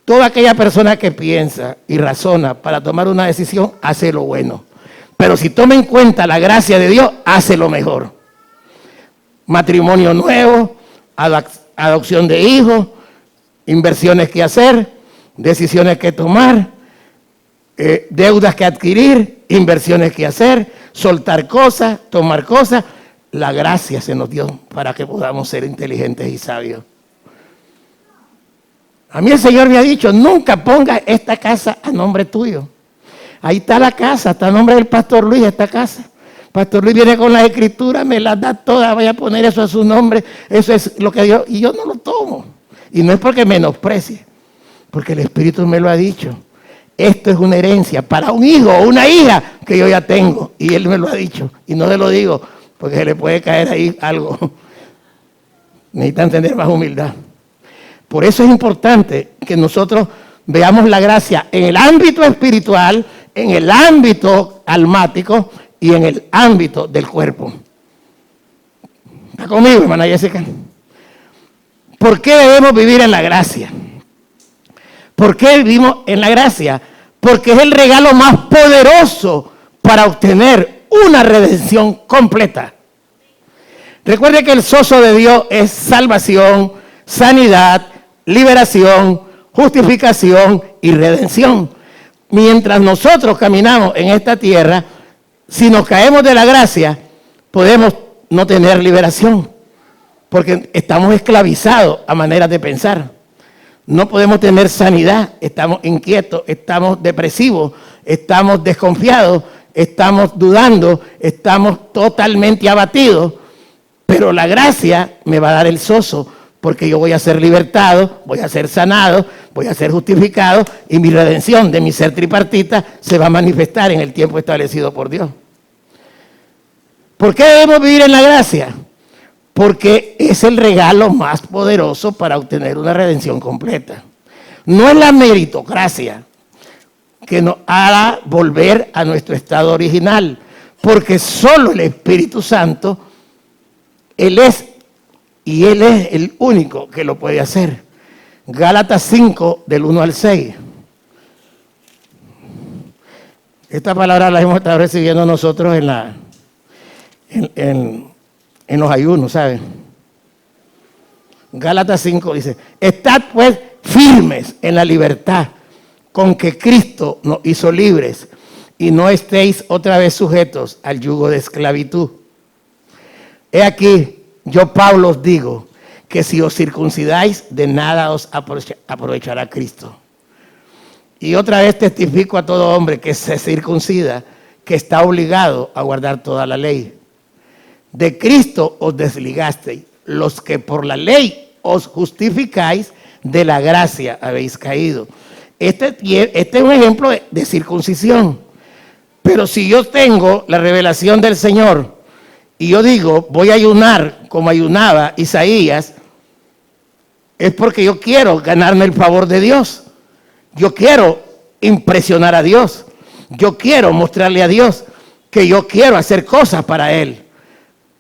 Toda aquella persona que piensa y razona para tomar una decisión hace lo bueno. Pero si toma en cuenta la gracia de Dios, hace lo mejor. Matrimonio nuevo, adopción de hijos, inversiones que hacer, decisiones que tomar, deudas que adquirir, inversiones que hacer, soltar cosas, tomar cosas. La gracia se nos dio para que podamos ser inteligentes y sabios. A mí el Señor me ha dicho, nunca ponga esta casa a nombre tuyo. Ahí está la casa, está a nombre del Pastor Luis, esta casa. Pastor Luis viene con las escrituras, me las da todas, voy a poner eso a su nombre, eso es lo que Dios, y yo no lo tomo. Y no es porque menosprecie, porque el Espíritu me lo ha dicho. Esto es una herencia para un hijo o una hija que yo ya tengo, y Él me lo ha dicho. Y no se lo digo, porque se le puede caer ahí algo. Necesitan tener más humildad. Por eso es importante que nosotros veamos la gracia en el ámbito espiritual, en el ámbito almático y en el ámbito del cuerpo. ¿Está conmigo, hermana Jessica? ¿Por qué debemos vivir en la gracia? ¿Por qué vivimos en la gracia? Porque es el regalo más poderoso para obtener una redención completa. Recuerde que el sozo de Dios es salvación, sanidad, liberación, justificación y redención. Mientras nosotros caminamos en esta tierra, si nos caemos de la gracia, podemos no tener liberación, porque estamos esclavizados a maneras de pensar. No podemos tener sanidad, estamos inquietos, estamos depresivos, estamos desconfiados, estamos dudando, estamos totalmente abatidos, pero la gracia me va a dar el sozo, porque yo voy a ser libertado, voy a ser sanado, voy a ser justificado y mi redención de mi ser tripartita se va a manifestar en el tiempo establecido por Dios. ¿Por qué debemos vivir en la gracia? Porque es el regalo más poderoso para obtener una redención completa. No es la meritocracia que nos hará volver a nuestro estado original, porque solo el Espíritu Santo, Él es el único que lo puede hacer. Gálatas 5, del 1 al 6. Esta palabra la hemos estado recibiendo nosotros en los ayunos, ¿saben? Gálatas 5 dice, estad pues firmes en la libertad con que Cristo nos hizo libres y no estéis otra vez sujetos al yugo de esclavitud. He aquí, yo Pablo os digo que si os circuncidáis, de nada os aprovechará Cristo. Y otra vez testifico a todo hombre que se circuncida, que está obligado a guardar toda la ley. De Cristo os desligasteis, los que por la ley os justificáis, de la gracia habéis caído. Este es un ejemplo de circuncisión. Pero si yo tengo la revelación del Señor y yo digo, voy a ayunar como ayunaba Isaías, es porque yo quiero ganarme el favor de Dios. Yo quiero impresionar a Dios. Yo quiero mostrarle a Dios que yo quiero hacer cosas para Él.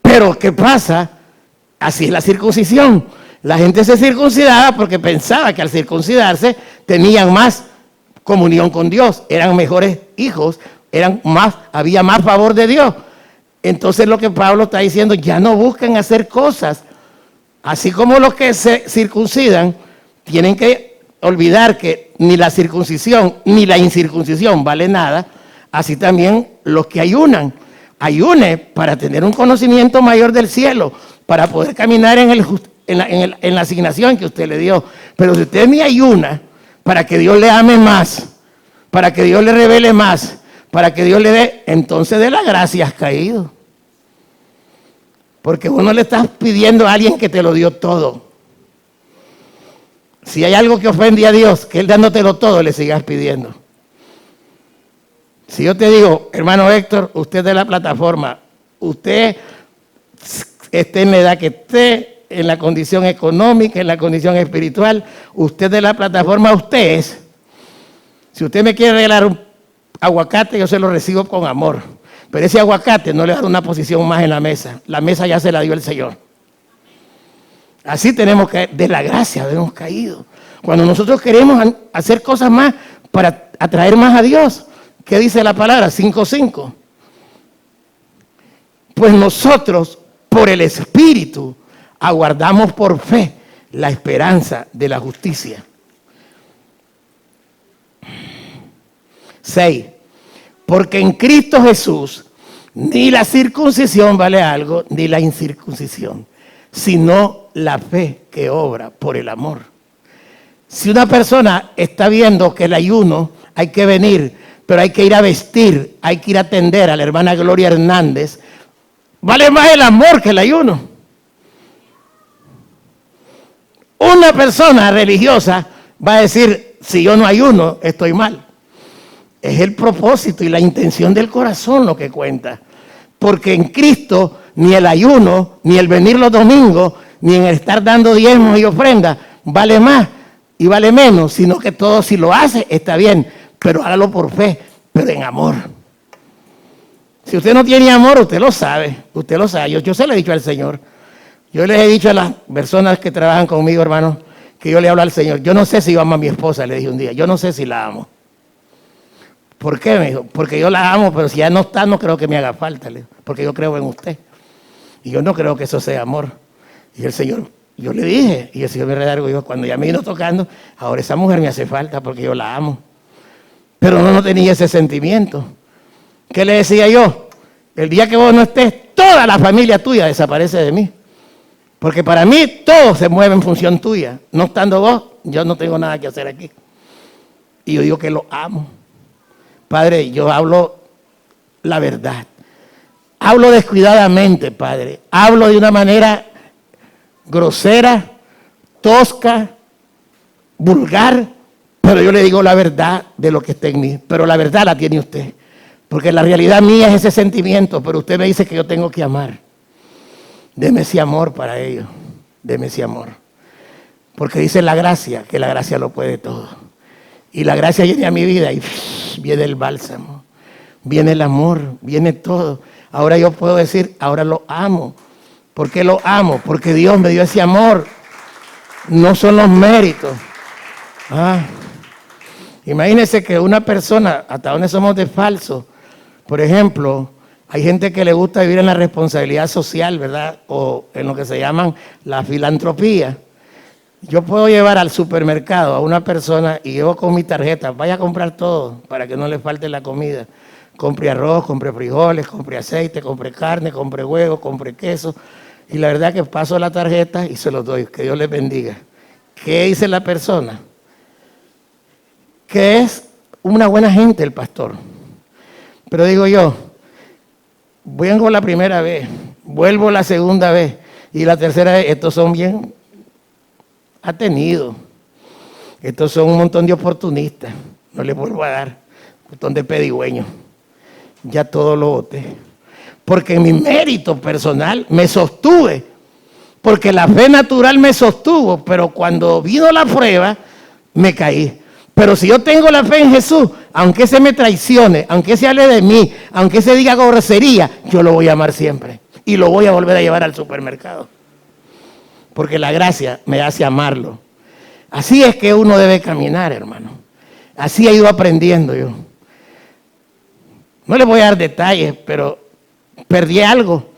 Pero ¿qué pasa? Así es la circuncisión. La gente se circuncidaba porque pensaba que al circuncidarse tenían más comunión con Dios, eran mejores hijos, había más favor de Dios. Entonces lo que Pablo está diciendo, ya no busquen hacer cosas. Así como los que se circuncidan tienen que olvidar que ni la circuncisión ni la incircuncisión vale nada, así también los que ayunan. Ayune para tener un conocimiento mayor del cielo, para poder caminar en la asignación que usted le dio. Pero si usted me ayuna para que Dios le ame más, para que Dios le revele más, para que Dios le dé, entonces de la gracia has caído. Porque vos no le estás pidiendo a alguien que te lo dio todo. Si hay algo que ofende a Dios, que Él dándotelo todo, le sigas pidiendo. Si yo te digo, hermano Héctor, usted de la plataforma, usted esté en la edad que esté, en la condición económica, en la condición espiritual, usted de la plataforma, usted es. Si usted me quiere regalar un aguacate, yo se lo recibo con amor. Pero ese aguacate no le da una posición más en la mesa. La mesa ya se la dio el Señor. Así tenemos que, de la gracia hemos caído. Cuando nosotros queremos hacer cosas más para atraer más a Dios, ¿qué dice la palabra? 5:5. Pues nosotros, por el Espíritu, aguardamos por fe la esperanza de la justicia. 6. Porque en Cristo Jesús ni la circuncisión vale algo, ni la incircuncisión, sino la fe que obra por el amor. Si una persona está viendo que el ayuno hay que venir, pero hay que ir a vestir, hay que ir a atender a la hermana Gloria Hernández, vale más el amor que el ayuno. Una persona religiosa va a decir, si yo no ayuno, estoy mal. Es el propósito y la intención del corazón lo que cuenta. Porque en Cristo ni el ayuno, ni el venir los domingos, ni en el estar dando diezmos y ofrendas vale más y vale menos, sino que todo si lo hace está bien, pero hágalo por fe, pero en amor. Si usted no tiene amor, usted lo sabe. Yo se lo he dicho al Señor. Yo les he dicho a las personas que trabajan conmigo, hermano, que yo le hablo al Señor. Yo no sé si yo amo a mi esposa, le dije un día. Yo no sé si la amo. ¿Por qué? Me dijo, porque yo la amo, pero si ya no está, no creo que me haga falta, le digo, porque yo creo en usted. Y yo no creo que eso sea amor. Y el Señor, yo le dije, y el Señor me redargó, dijo, cuando ya me vino tocando, ahora esa mujer me hace falta porque yo la amo. Pero no tenía ese sentimiento. ¿Qué le decía yo? El día que vos no estés, toda la familia tuya desaparece de mí. Porque para mí todo se mueve en función tuya. No estando vos, yo no tengo nada que hacer aquí. Y yo digo que lo amo. Padre, yo hablo la verdad. Hablo descuidadamente, Padre. Hablo de una manera grosera, tosca, vulgar, pero yo le digo la verdad de lo que está en mí. Pero la verdad la tiene usted. Porque la realidad mía es ese sentimiento, pero usted me dice que yo tengo que amar. Deme ese amor para ellos. Deme ese amor. Porque dice la gracia, que la gracia lo puede todo. Y la gracia viene a mi vida y viene el bálsamo, viene el amor, viene todo. Ahora yo puedo decir, ahora lo amo. ¿Por qué lo amo? Porque Dios me dio ese amor. No son los méritos. Imagínense que una persona, hasta donde somos de falso, por ejemplo, hay gente que le gusta vivir en la responsabilidad social, ¿verdad? O en lo que se llaman la filantropía. Yo puedo llevar al supermercado a una persona y llevo con mi tarjeta, vaya a comprar todo para que no le falte la comida. Compre arroz, compre frijoles, compre aceite, compre carne, compre huevo, compre queso. Y la verdad que paso la tarjeta y se los doy, que Dios les bendiga. ¿Qué dice la persona? Que es una buena gente el pastor. Pero digo yo, vengo la primera vez, vuelvo la segunda vez y la tercera vez, estos son bien atenidos. Estos son un montón de oportunistas. No les vuelvo a dar. Un montón de pedigüeños. Ya todo lo boté. Porque en mi mérito personal me sostuve. Porque la fe natural me sostuvo. Pero cuando vino la prueba, me caí. Pero si yo tengo la fe en Jesús, aunque se me traicione, aunque se hable de mí, aunque se diga grosería, yo lo voy a amar siempre. Y lo voy a volver a llevar al supermercado. Porque la gracia me hace amarlo. Así es que uno debe caminar, hermano. Así he ido aprendiendo yo. No le voy a dar detalles, pero perdí algo.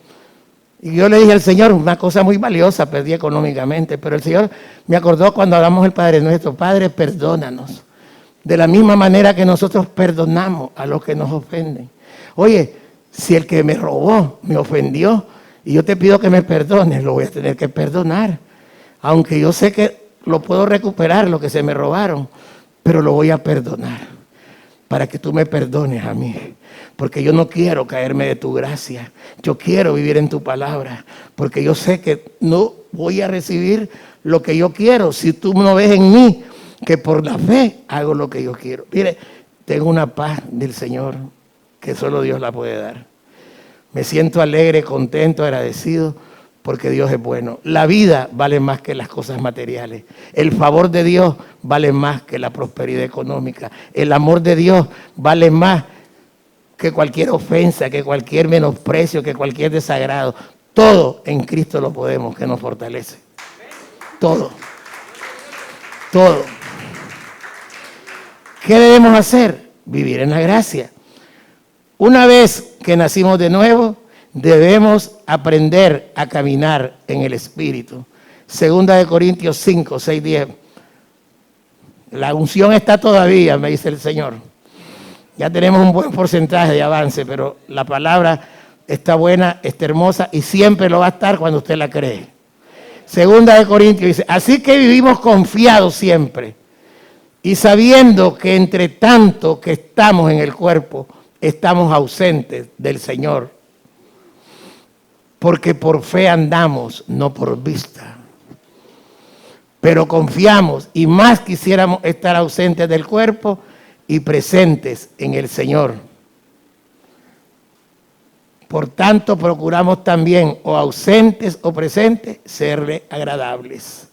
Y yo le dije al Señor, una cosa muy valiosa, perdí económicamente, pero el Señor me acordó cuando hablamos el Padre Nuestro, Padre, perdónanos. De la misma manera que nosotros perdonamos a los que nos ofenden. Oye, si el que me robó me ofendió, y yo te pido que me perdones, lo voy a tener que perdonar. Aunque yo sé que lo puedo recuperar, lo que se me robaron, pero lo voy a perdonar. para que tú me perdones a mí. Porque yo no quiero caerme de tu gracia. Yo quiero vivir en tu palabra. Porque yo sé que no voy a recibir lo que yo quiero si tú no ves en mí que por la fe hago lo que yo quiero. Mire, tengo una paz del Señor que solo Dios la puede dar. Me siento alegre, contento, agradecido, porque Dios es bueno. La vida vale más que las cosas materiales. El favor de Dios vale más que la prosperidad económica. El amor de Dios vale más que cualquier ofensa, que cualquier menosprecio, que cualquier desagrado. Todo en Cristo lo podemos, que nos fortalece. Todo. Todo. ¿Qué debemos hacer? Vivir en la gracia. Una vez que nacimos de nuevo, debemos aprender a caminar en el Espíritu. Segunda de Corintios 5, 6, 10. La unción está todavía, me dice el Señor. Ya tenemos un buen porcentaje de avance, pero la palabra está buena, está hermosa y siempre lo va a estar cuando usted la cree. Segunda de Corintios dice, así que vivimos confiados siempre y sabiendo que entre tanto que estamos en el cuerpo, estamos ausentes del Señor. Porque por fe andamos, no por vista. Pero confiamos y más quisiéramos estar ausentes del cuerpo y presentes en el Señor. Por tanto, procuramos también, o ausentes o presentes, serle agradables.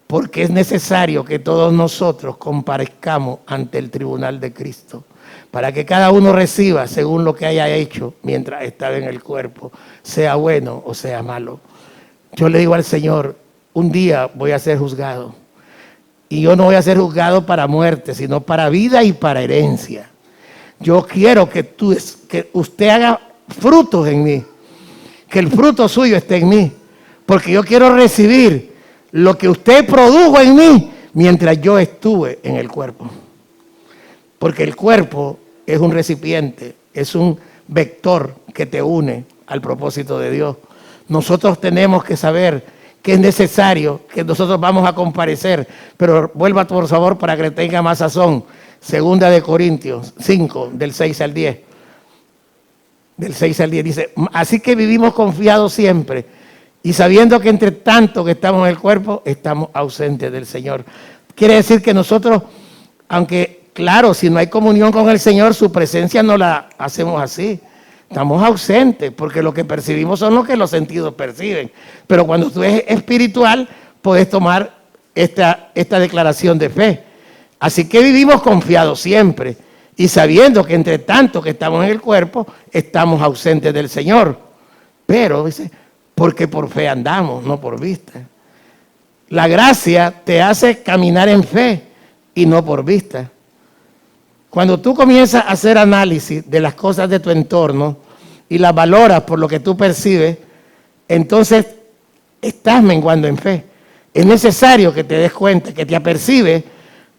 Porque es necesario que todos nosotros comparezcamos ante el tribunal de Cristo, para que cada uno reciba según lo que haya hecho mientras estaba en el cuerpo, sea bueno o sea malo. Yo le digo al Señor, un día voy a ser juzgado. Y yo no voy a ser juzgado para muerte, sino para vida y para herencia. Yo quiero que usted haga frutos en mí, que el fruto suyo esté en mí, porque yo quiero recibir lo que usted produjo en mí mientras yo estuve en el cuerpo. Porque el cuerpo es un recipiente, es un vector que te une al propósito de Dios. Nosotros tenemos que saber que es necesario que nosotros vamos a comparecer, pero vuelva por favor para que tenga más sazón. Segunda de Corintios 5, del 6 al 10. Del 6 al 10 dice, así que vivimos confiados siempre y sabiendo que entre tanto que estamos en el cuerpo, estamos ausentes del Señor. Quiere decir que nosotros, aunque claro, si no hay comunión con el Señor, su presencia no la hacemos así. Estamos ausentes porque lo que percibimos son lo que los sentidos perciben. Pero cuando tú eres espiritual, puedes tomar esta declaración de fe. Así que vivimos confiados siempre y sabiendo que entre tanto que estamos en el cuerpo, estamos ausentes del Señor. Pero, dice, porque por fe andamos, no por vista. La gracia te hace caminar en fe y no por vista. Cuando tú comienzas a hacer análisis de las cosas de tu entorno y las valoras por lo que tú percibes, entonces estás menguando en fe. Es necesario que te des cuenta, que te apercibes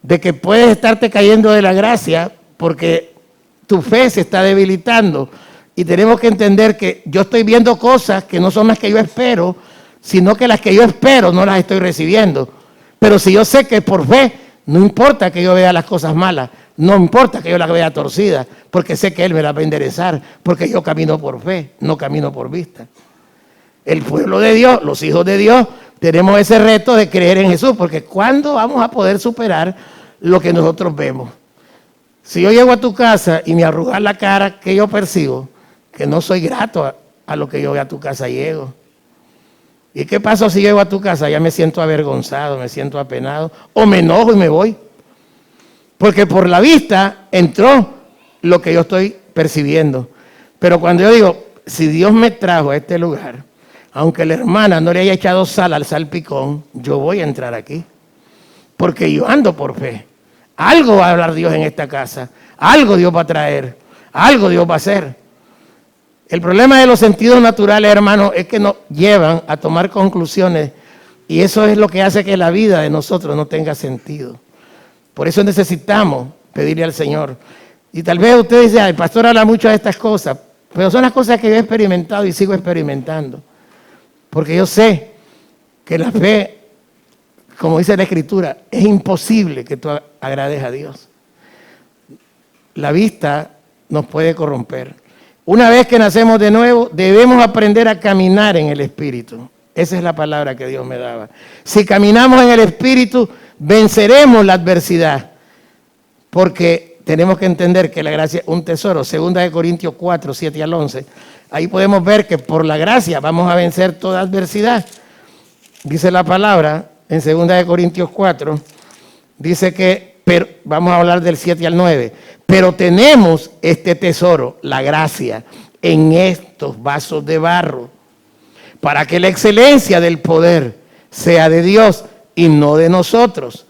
de que puedes estarte cayendo de la gracia porque tu fe se está debilitando. Y tenemos que entender que yo estoy viendo cosas que no son las que yo espero, sino que las que yo espero no las estoy recibiendo. Pero si yo sé que por fe, no importa que yo vea las cosas malas, no importa que yo las vea torcidas, porque sé que Él me las va a enderezar, porque yo camino por fe, no camino por vista. El pueblo de Dios, los hijos de Dios, tenemos ese reto de creer en Jesús, porque ¿cuándo vamos a poder superar lo que nosotros vemos? Si yo llego a tu casa y me arrugas la cara, ¿qué yo percibo? Que no soy grato a lo que yo veo a tu casa llego. ¿Y qué pasa si llego a tu casa? Ya me siento avergonzado, me siento apenado, o me enojo y me voy. Porque por la vista entró lo que yo estoy percibiendo. Pero cuando yo digo, si Dios me trajo a este lugar, aunque la hermana no le haya echado sal al salpicón, yo voy a entrar aquí. Porque yo ando por fe. Algo va a hablar Dios en esta casa. Algo Dios va a traer. Algo Dios va a hacer. El problema de los sentidos naturales, hermanos, es que nos llevan a tomar conclusiones. Y eso es lo que hace que la vida de nosotros no tenga sentido. Por eso necesitamos pedirle al Señor. Y tal vez usted dice, el pastor habla mucho de estas cosas, pero son las cosas que yo he experimentado y sigo experimentando. Porque yo sé que la fe, como dice la Escritura, es imposible que tú agrades a Dios. la vista nos puede corromper. Una vez que nacemos de nuevo, debemos aprender a caminar en el Espíritu. Esa es la palabra que Dios me daba. Si caminamos en el Espíritu, venceremos la adversidad. Porque tenemos que entender que la gracia es un tesoro. 2 Corintios 4, 7 al 11. Ahí podemos ver que por la gracia vamos a vencer toda adversidad. Dice la palabra en 2 Corintios 4, dice que, pero, vamos a hablar del 7 al 9, pero tenemos este tesoro, la gracia, en estos vasos de barro, para que la excelencia del poder sea de Dios y no de nosotros,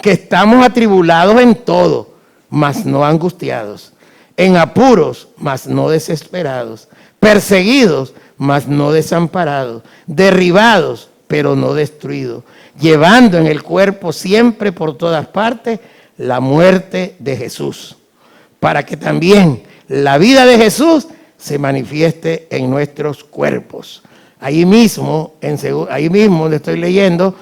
que estamos atribulados en todo, mas no angustiados, en apuros, mas no desesperados, perseguidos, mas no desamparados, derribados, pero no destruidos, llevando en el cuerpo siempre por todas partes la muerte de Jesús, para que también la vida de Jesús se manifieste en nuestros cuerpos. Ahí mismo le estoy leyendo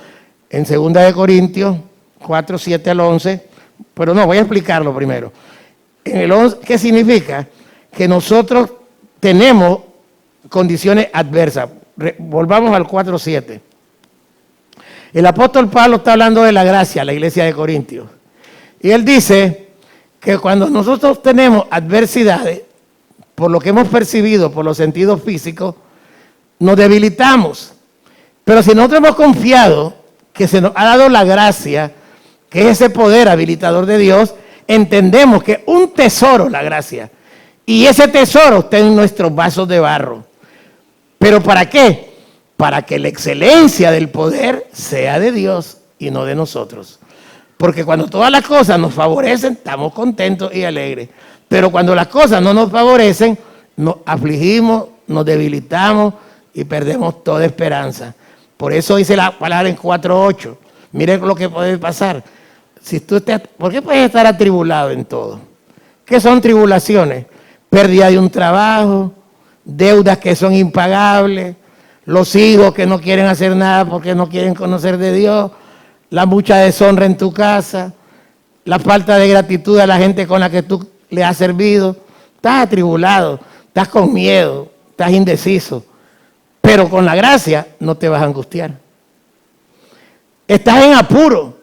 en 2 Corintios 4, 7 al 11, pero no, voy a explicarlo primero. En el 11, ¿qué significa? Que nosotros tenemos condiciones adversas. Volvamos al 4, 7. El apóstol Pablo está hablando de la gracia a la iglesia de Corintios. Y él dice que cuando nosotros tenemos adversidades, por lo que hemos percibido, por los sentidos físicos, nos debilitamos. Pero si nosotros hemos confiado que se nos ha dado la gracia, que es ese poder habilitador de Dios, entendemos que un tesoro, la gracia, y ese tesoro está en nuestros vasos de barro. ¿Pero para qué? Para que la excelencia del poder sea de Dios y no de nosotros. Porque cuando todas las cosas nos favorecen, estamos contentos y alegres. Pero cuando las cosas no nos favorecen, nos afligimos, nos debilitamos y perdemos toda esperanza. Por eso dice la palabra en 4:8. Miren lo que puede pasar. ¿Por qué puedes estar atribulado en todo? ¿Qué son tribulaciones? Pérdida de un trabajo, deudas que son impagables, los hijos que no quieren hacer nada porque no quieren conocer de Dios, la mucha deshonra en tu casa, la falta de gratitud a la gente con la que tú le has servido. Estás atribulado, estás con miedo, estás indeciso, pero con la gracia no te vas a angustiar. Estás en apuro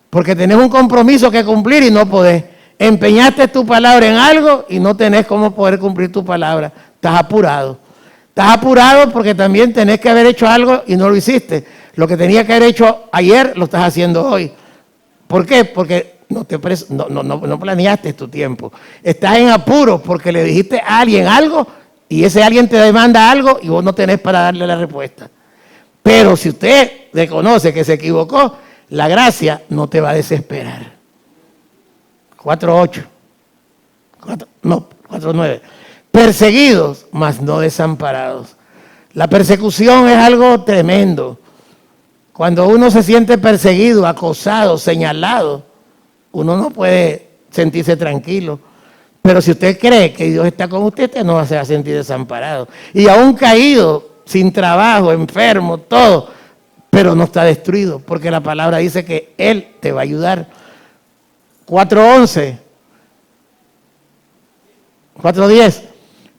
porque tenés un compromiso que cumplir y no podés. Empeñaste tu palabra en algo y no tenés cómo poder cumplir tu palabra. Estás apurado. Estás apurado porque también tenés que haber hecho algo y no lo hiciste. Lo que tenías que haber hecho ayer lo estás haciendo hoy. ¿Por qué? Porque no planeaste tu tiempo. Estás en apuro porque le dijiste a alguien algo y ese alguien te demanda algo y vos no tenés para darle la respuesta. Pero si usted reconoce que se equivocó, la gracia no te va a desesperar. 4:8. 4:9. Perseguidos, mas no desamparados. La persecución es algo tremendo. Cuando uno se siente perseguido, acosado, señalado, uno no puede sentirse tranquilo. Pero si usted cree que Dios está con usted, usted no se va a sentir desamparado. Y aún caído, sin trabajo, enfermo, todo, pero no está destruido, porque la palabra dice que Él te va a ayudar. 4:11. 4:10.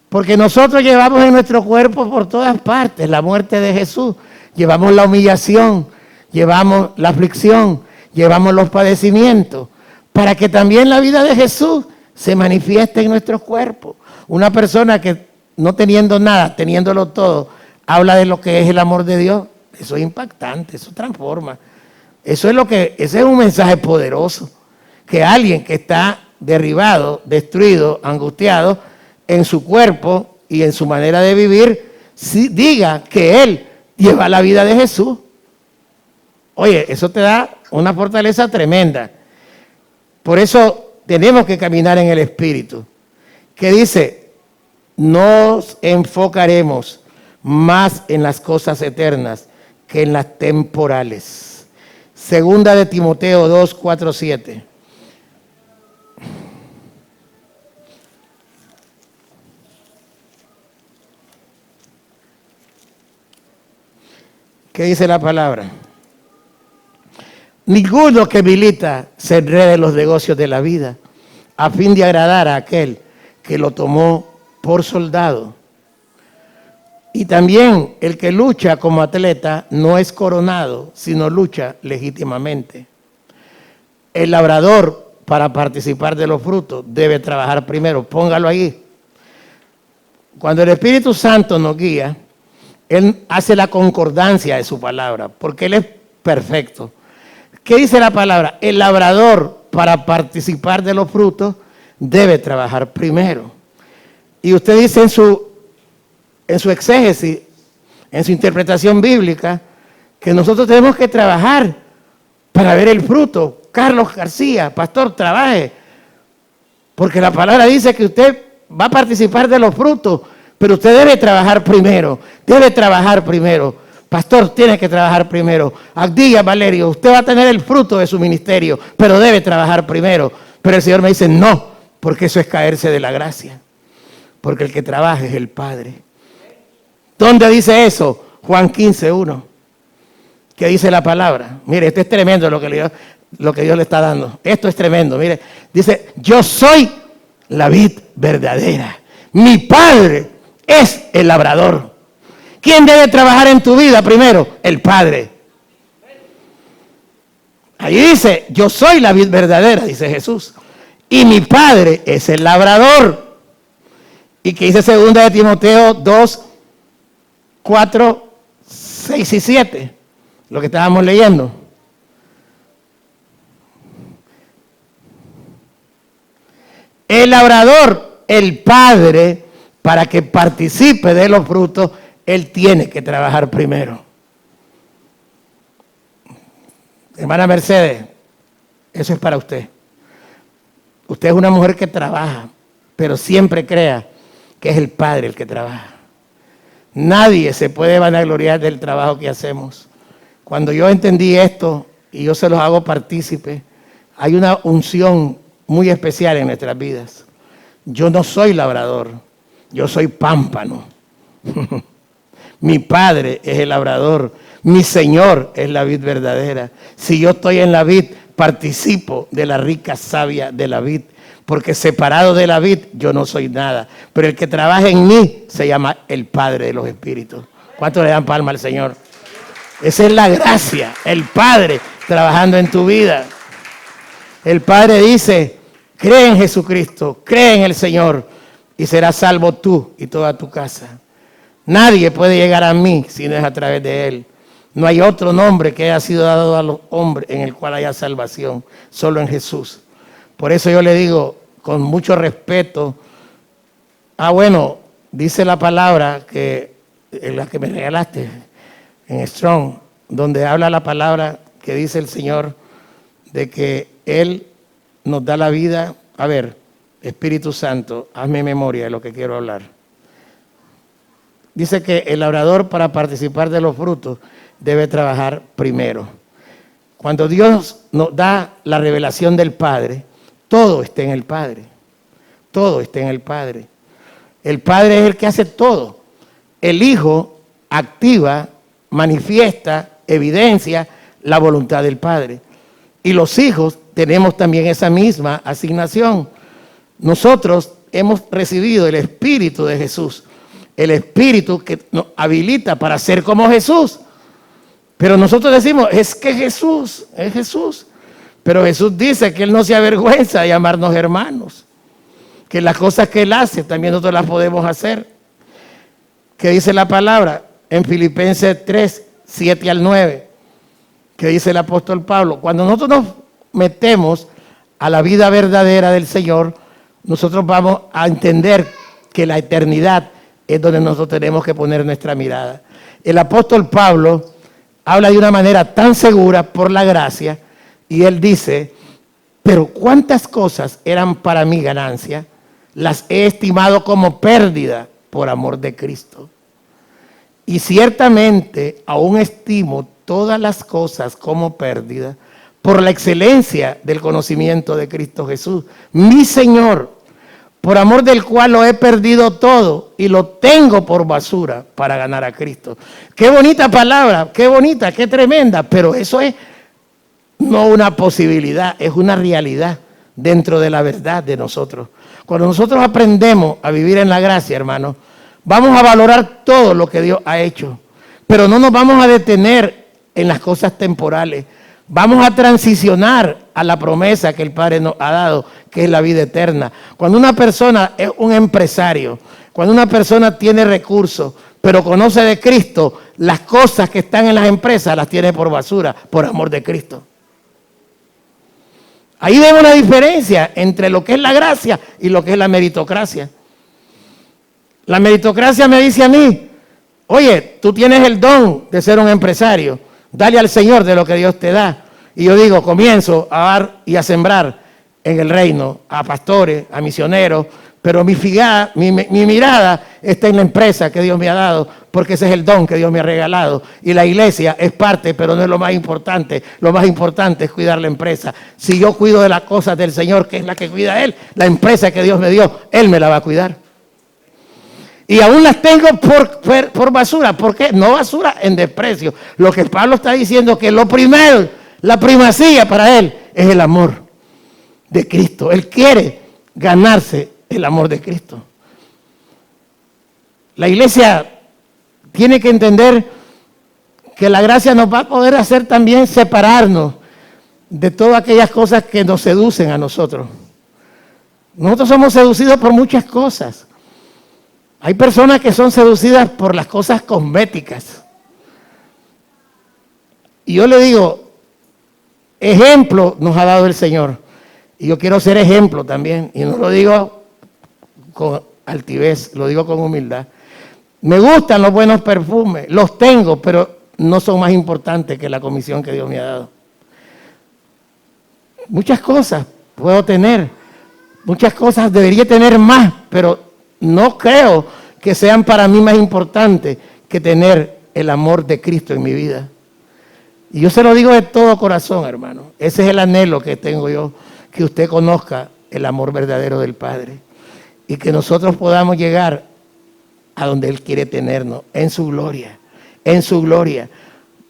Porque nosotros llevamos en nuestro cuerpo por todas partes la muerte de Jesús. Llevamos la humillación, llevamos la aflicción, llevamos los padecimientos, para que también la vida de Jesús se manifieste en nuestros cuerpos. Una persona que no teniendo nada, teniéndolo todo, habla de lo que es el amor de Dios. Eso es impactante, eso transforma. Ese es un mensaje poderoso. Que alguien que está derribado, destruido, angustiado en su cuerpo y en su manera de vivir, diga que él lleva la vida de Jesús. Oye, eso te da una fortaleza tremenda. Por eso tenemos que caminar en el Espíritu. Que dice, nos enfocaremos más en las cosas eternas que en las temporales. 2 Timoteo 2, 4, 7. ¿Qué dice la palabra? Ninguno que milita se enrede en los negocios de la vida, a fin de agradar a aquel que lo tomó por soldado. Y también el que lucha como atleta no es coronado, sino lucha legítimamente. El labrador, para participar de los frutos, debe trabajar primero. Póngalo ahí. Cuando el Espíritu Santo nos guía, Él hace la concordancia de su palabra, porque Él es perfecto. ¿Qué dice la palabra? El labrador, para participar de los frutos, debe trabajar primero. Y usted dice en su exégesis, en su interpretación bíblica, que nosotros tenemos que trabajar para ver el fruto. Carlos García, pastor, trabaje, porque la palabra dice que usted va a participar de los frutos, pero usted debe trabajar primero, Pastor, tiene que trabajar primero. Diga, Valerio, usted va a tener el fruto de su ministerio, pero debe trabajar primero. Pero el Señor me dice, no, porque eso es caerse de la gracia, porque el que trabaja es el Padre. ¿Dónde dice eso? Juan 15:1. ¿Qué dice la palabra? Mire, esto es tremendo lo que Dios le está dando. Esto es tremendo, mire. Dice, yo soy la vid verdadera. Mi Padre es el labrador. ¿Quién debe trabajar en tu vida primero? El Padre. Ahí dice, yo soy la vid verdadera, dice Jesús. Y mi Padre es el labrador. Y que dice 2 de Timoteo 2, 4, 6 y 7. Lo que estábamos leyendo. El labrador, el Padre, para que participe de los frutos, él tiene que trabajar primero. Hermana Mercedes, eso es para usted. Usted es una mujer que trabaja, pero siempre crea que es el Padre el que trabaja. Nadie se puede vanagloriar del trabajo que hacemos. Cuando yo entendí esto, y yo se los hago partícipe, hay una unción muy especial en nuestras vidas. Yo no soy labrador, yo soy pámpano. Mi Padre es el labrador, mi Señor es la vid verdadera. Si yo estoy en la vid, participo de la rica savia de la vid, porque separado de la vid yo no soy nada. Pero el que trabaja en mí se llama el Padre de los Espíritus. ¿Cuántos le dan palma al Señor? Esa es la gracia, el Padre trabajando en tu vida. El Padre dice, cree en Jesucristo, cree en el Señor y serás salvo tú y toda tu casa. Nadie puede llegar a mí si no es a través de Él. No hay otro nombre que haya sido dado a los hombres en el cual haya salvación, solo en Jesús. Por eso yo le digo con mucho respeto, bueno, dice la palabra que la que me regalaste en Strong, donde habla la palabra que dice el Señor de que Él nos da la vida. A ver, Espíritu Santo, hazme memoria de lo que quiero hablar. Dice que el labrador, para participar de los frutos, debe trabajar primero. Cuando Dios nos da la revelación del Padre, todo está en el Padre. Todo está en el Padre. El Padre es el que hace todo. El Hijo activa, manifiesta, evidencia la voluntad del Padre. Y los hijos tenemos también esa misma asignación. Nosotros hemos recibido el Espíritu de Jesús. El Espíritu que nos habilita para ser como Jesús. Pero nosotros decimos, es que Jesús, es Jesús. Pero Jesús dice que Él no se avergüenza de llamarnos hermanos. Que las cosas que Él hace también nosotros las podemos hacer. ¿Qué dice la palabra? En Filipenses 3, 7 al 9. ¿Qué dice el apóstol Pablo? Cuando nosotros nos metemos a la vida verdadera del Señor, nosotros vamos a entender que la eternidad es donde nosotros tenemos que poner nuestra mirada. El apóstol Pablo habla de una manera tan segura por la gracia, y él dice, pero cuántas cosas eran para mí ganancia, las he estimado como pérdida por amor de Cristo. Y ciertamente aún estimo todas las cosas como pérdida por la excelencia del conocimiento de Cristo Jesús, mi Señor, por amor del cual lo he perdido todo y lo tengo por basura para ganar a Cristo. Qué bonita palabra, qué bonita, qué tremenda, pero eso es no una posibilidad, es una realidad. dentro de la verdad de nosotros. Cuando nosotros aprendemos a vivir en la gracia, hermano, vamos a valorar todo lo que Dios ha hecho, pero no nos vamos a detener en las cosas temporales. Vamos a transicionar a la promesa que el Padre nos ha dado, que es la vida eterna. Cuando una persona es un empresario, cuando una persona tiene recursos, pero conoce de Cristo, las cosas que están en las empresas las tiene por basura, por amor de Cristo. Ahí vemos la diferencia entre lo que es la gracia y lo que es la meritocracia. La meritocracia me dice a mí, oye, tú tienes el don de ser un empresario, dale al Señor de lo que Dios te da. Y yo digo, comienzo a dar y a sembrar en el reino, a pastores, a misioneros, pero mi mirada está en la empresa que Dios me ha dado, porque ese es el don que Dios me ha regalado. Y la iglesia es parte, pero no es lo más importante. Lo más importante es cuidar la empresa. Si yo cuido de las cosas del Señor, que es la que cuida Él, la empresa que Dios me dio, Él me la va a cuidar. Y aún las tengo por basura. ¿Por qué? No basura en desprecio. Lo que Pablo está diciendo, que lo primero, la primacía para Él es el amor de Cristo. Él quiere ganarse el amor de Cristo. La iglesia tiene que entender que la gracia nos va a poder hacer también separarnos de todas aquellas cosas que nos seducen a nosotros. Nosotros somos seducidos por muchas cosas. Hay personas que son seducidas por las cosas cosméticas. Y yo le digo, ejemplo nos ha dado el Señor. Y yo quiero ser ejemplo también. Y no lo digo con altivez, lo digo con humildad. Me gustan los buenos perfumes, los tengo, pero no son más importantes que la comisión que Dios me ha dado. Muchas cosas puedo tener, muchas cosas debería tener más, pero no creo que sean para mí más importantes que tener el amor de Cristo en mi vida. Y yo se lo digo de todo corazón, hermano. Ese es el anhelo que tengo yo, que usted conozca el amor verdadero del Padre. Y que nosotros podamos llegar a donde Él quiere tenernos, en su gloria, en su gloria.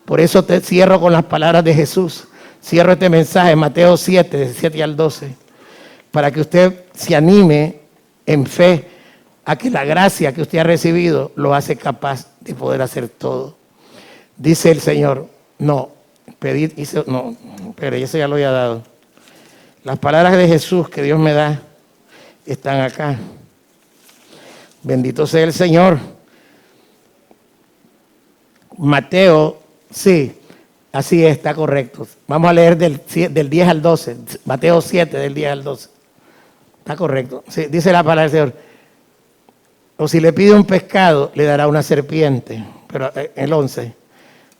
Por eso te cierro con las palabras de Jesús. Cierro este mensaje, Mateo 7, del 7 al 12, para que usted se anime en fe a que la gracia que usted ha recibido lo hace capaz de poder hacer todo. Dice el Señor, no, pedid, no, pero eso ya lo había dado. Las palabras de Jesús que Dios me da están acá. Bendito sea el Señor. Mateo, sí, así es, está correcto. Vamos a leer del 10 al 12. Mateo 7, del 10 al 12. Está correcto. Sí, dice la palabra del Señor. O si le pide un pescado, le dará una serpiente. Pero el 11.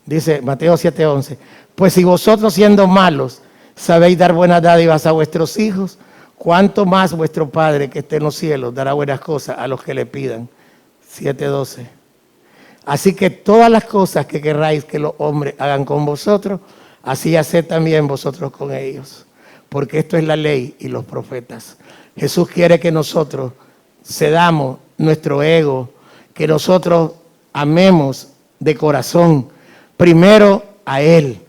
Dice Mateo 7, 11. Pues si vosotros siendo malos sabéis dar buenas dádivas a vuestros hijos, ¿cuánto más vuestro Padre que esté en los cielos dará buenas cosas a los que le pidan? 7:12. Así que todas las cosas que querráis que los hombres hagan con vosotros, así haced también vosotros con ellos. Porque esto es la ley y los profetas. Jesús quiere que nosotros cedamos nuestro ego, que nosotros amemos de corazón, primero a Él,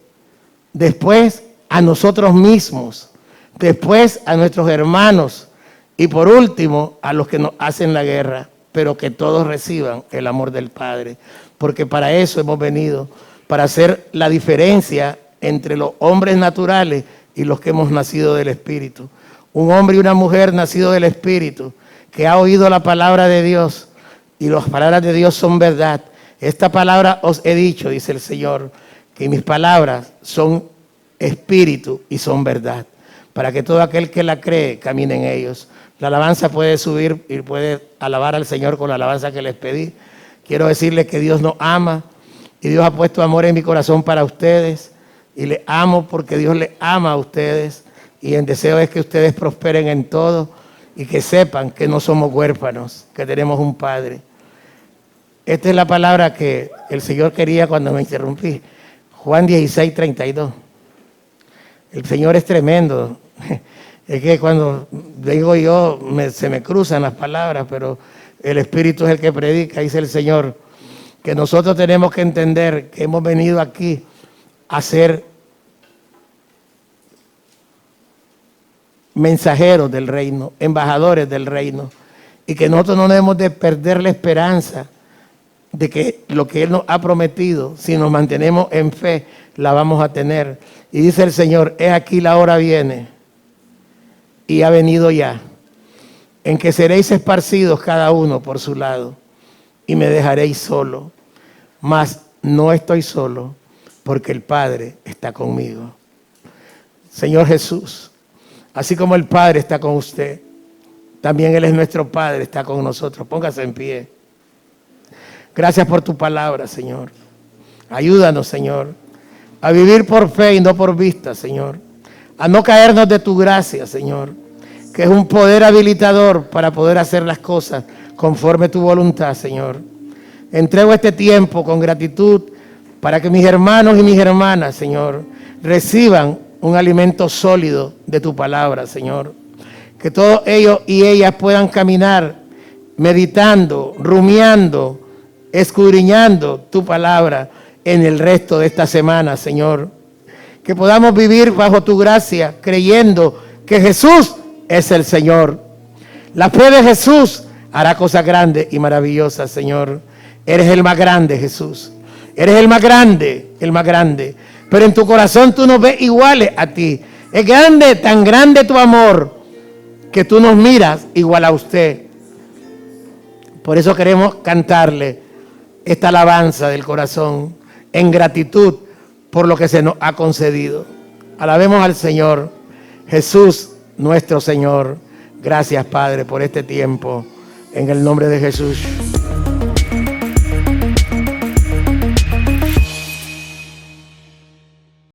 después a nosotros mismos, después a nuestros hermanos y por último a los que nos hacen la guerra, pero que todos reciban el amor del Padre, porque para eso hemos venido, para hacer la diferencia entre los hombres naturales y los que hemos nacido del Espíritu. Un hombre y una mujer nacido del Espíritu, que ha oído la palabra de Dios, y las palabras de Dios son verdad. Esta palabra os he dicho, dice el Señor, que mis palabras son espíritu y son verdad, para que todo aquel que la cree camine en ellos. La alabanza puede subir y puede alabar al Señor con la alabanza que les pedí. Quiero decirles que Dios nos ama y Dios ha puesto amor en mi corazón para ustedes y les amo porque Dios les ama a ustedes y el deseo es que ustedes prosperen en todo y que sepan que no somos huérfanos, que tenemos un Padre. Esta es la palabra que el Señor quería cuando me interrumpí. Juan 16, 32. El Señor es tremendo. Es que cuando digo yo, se me cruzan las palabras, pero el Espíritu es el que predica, dice el Señor, que nosotros tenemos que entender que hemos venido aquí a ser mensajeros del reino, embajadores del reino, y que nosotros no debemos de perder la esperanza de que lo que Él nos ha prometido, si nos mantenemos en fe, la vamos a tener. Y dice el Señor, he aquí la hora viene, y ha venido ya, en que seréis esparcidos cada uno por su lado, y me dejaréis solo, mas no estoy solo, porque el Padre está conmigo. Señor Jesús, así como el Padre está con usted, también Él es nuestro Padre, está con nosotros. Póngase en pie. Gracias por tu palabra, Señor. Ayúdanos, Señor, a vivir por fe y no por vista, Señor. A no caernos de tu gracia, Señor, que es un poder habilitador para poder hacer las cosas conforme tu voluntad, Señor. Entrego este tiempo con gratitud para que mis hermanos y mis hermanas, Señor, reciban un alimento sólido de tu palabra, Señor. Que todos ellos y ellas puedan caminar meditando, rumiando, escudriñando tu palabra en el resto de esta semana, Señor. Que podamos vivir bajo tu gracia, creyendo que Jesús es el Señor. La fe de Jesús hará cosas grandes y maravillosas, Señor. Eres el más grande, Jesús. Eres el más grande, el más grande. Pero en tu corazón tú nos ves iguales a ti. Es grande, tan grande tu amor, que tú nos miras igual a usted. Por eso queremos cantarle esta alabanza del corazón en gratitud por lo que se nos ha concedido. Alabemos al Señor, Jesús nuestro Señor. Gracias, Padre, por este tiempo. En el nombre de Jesús.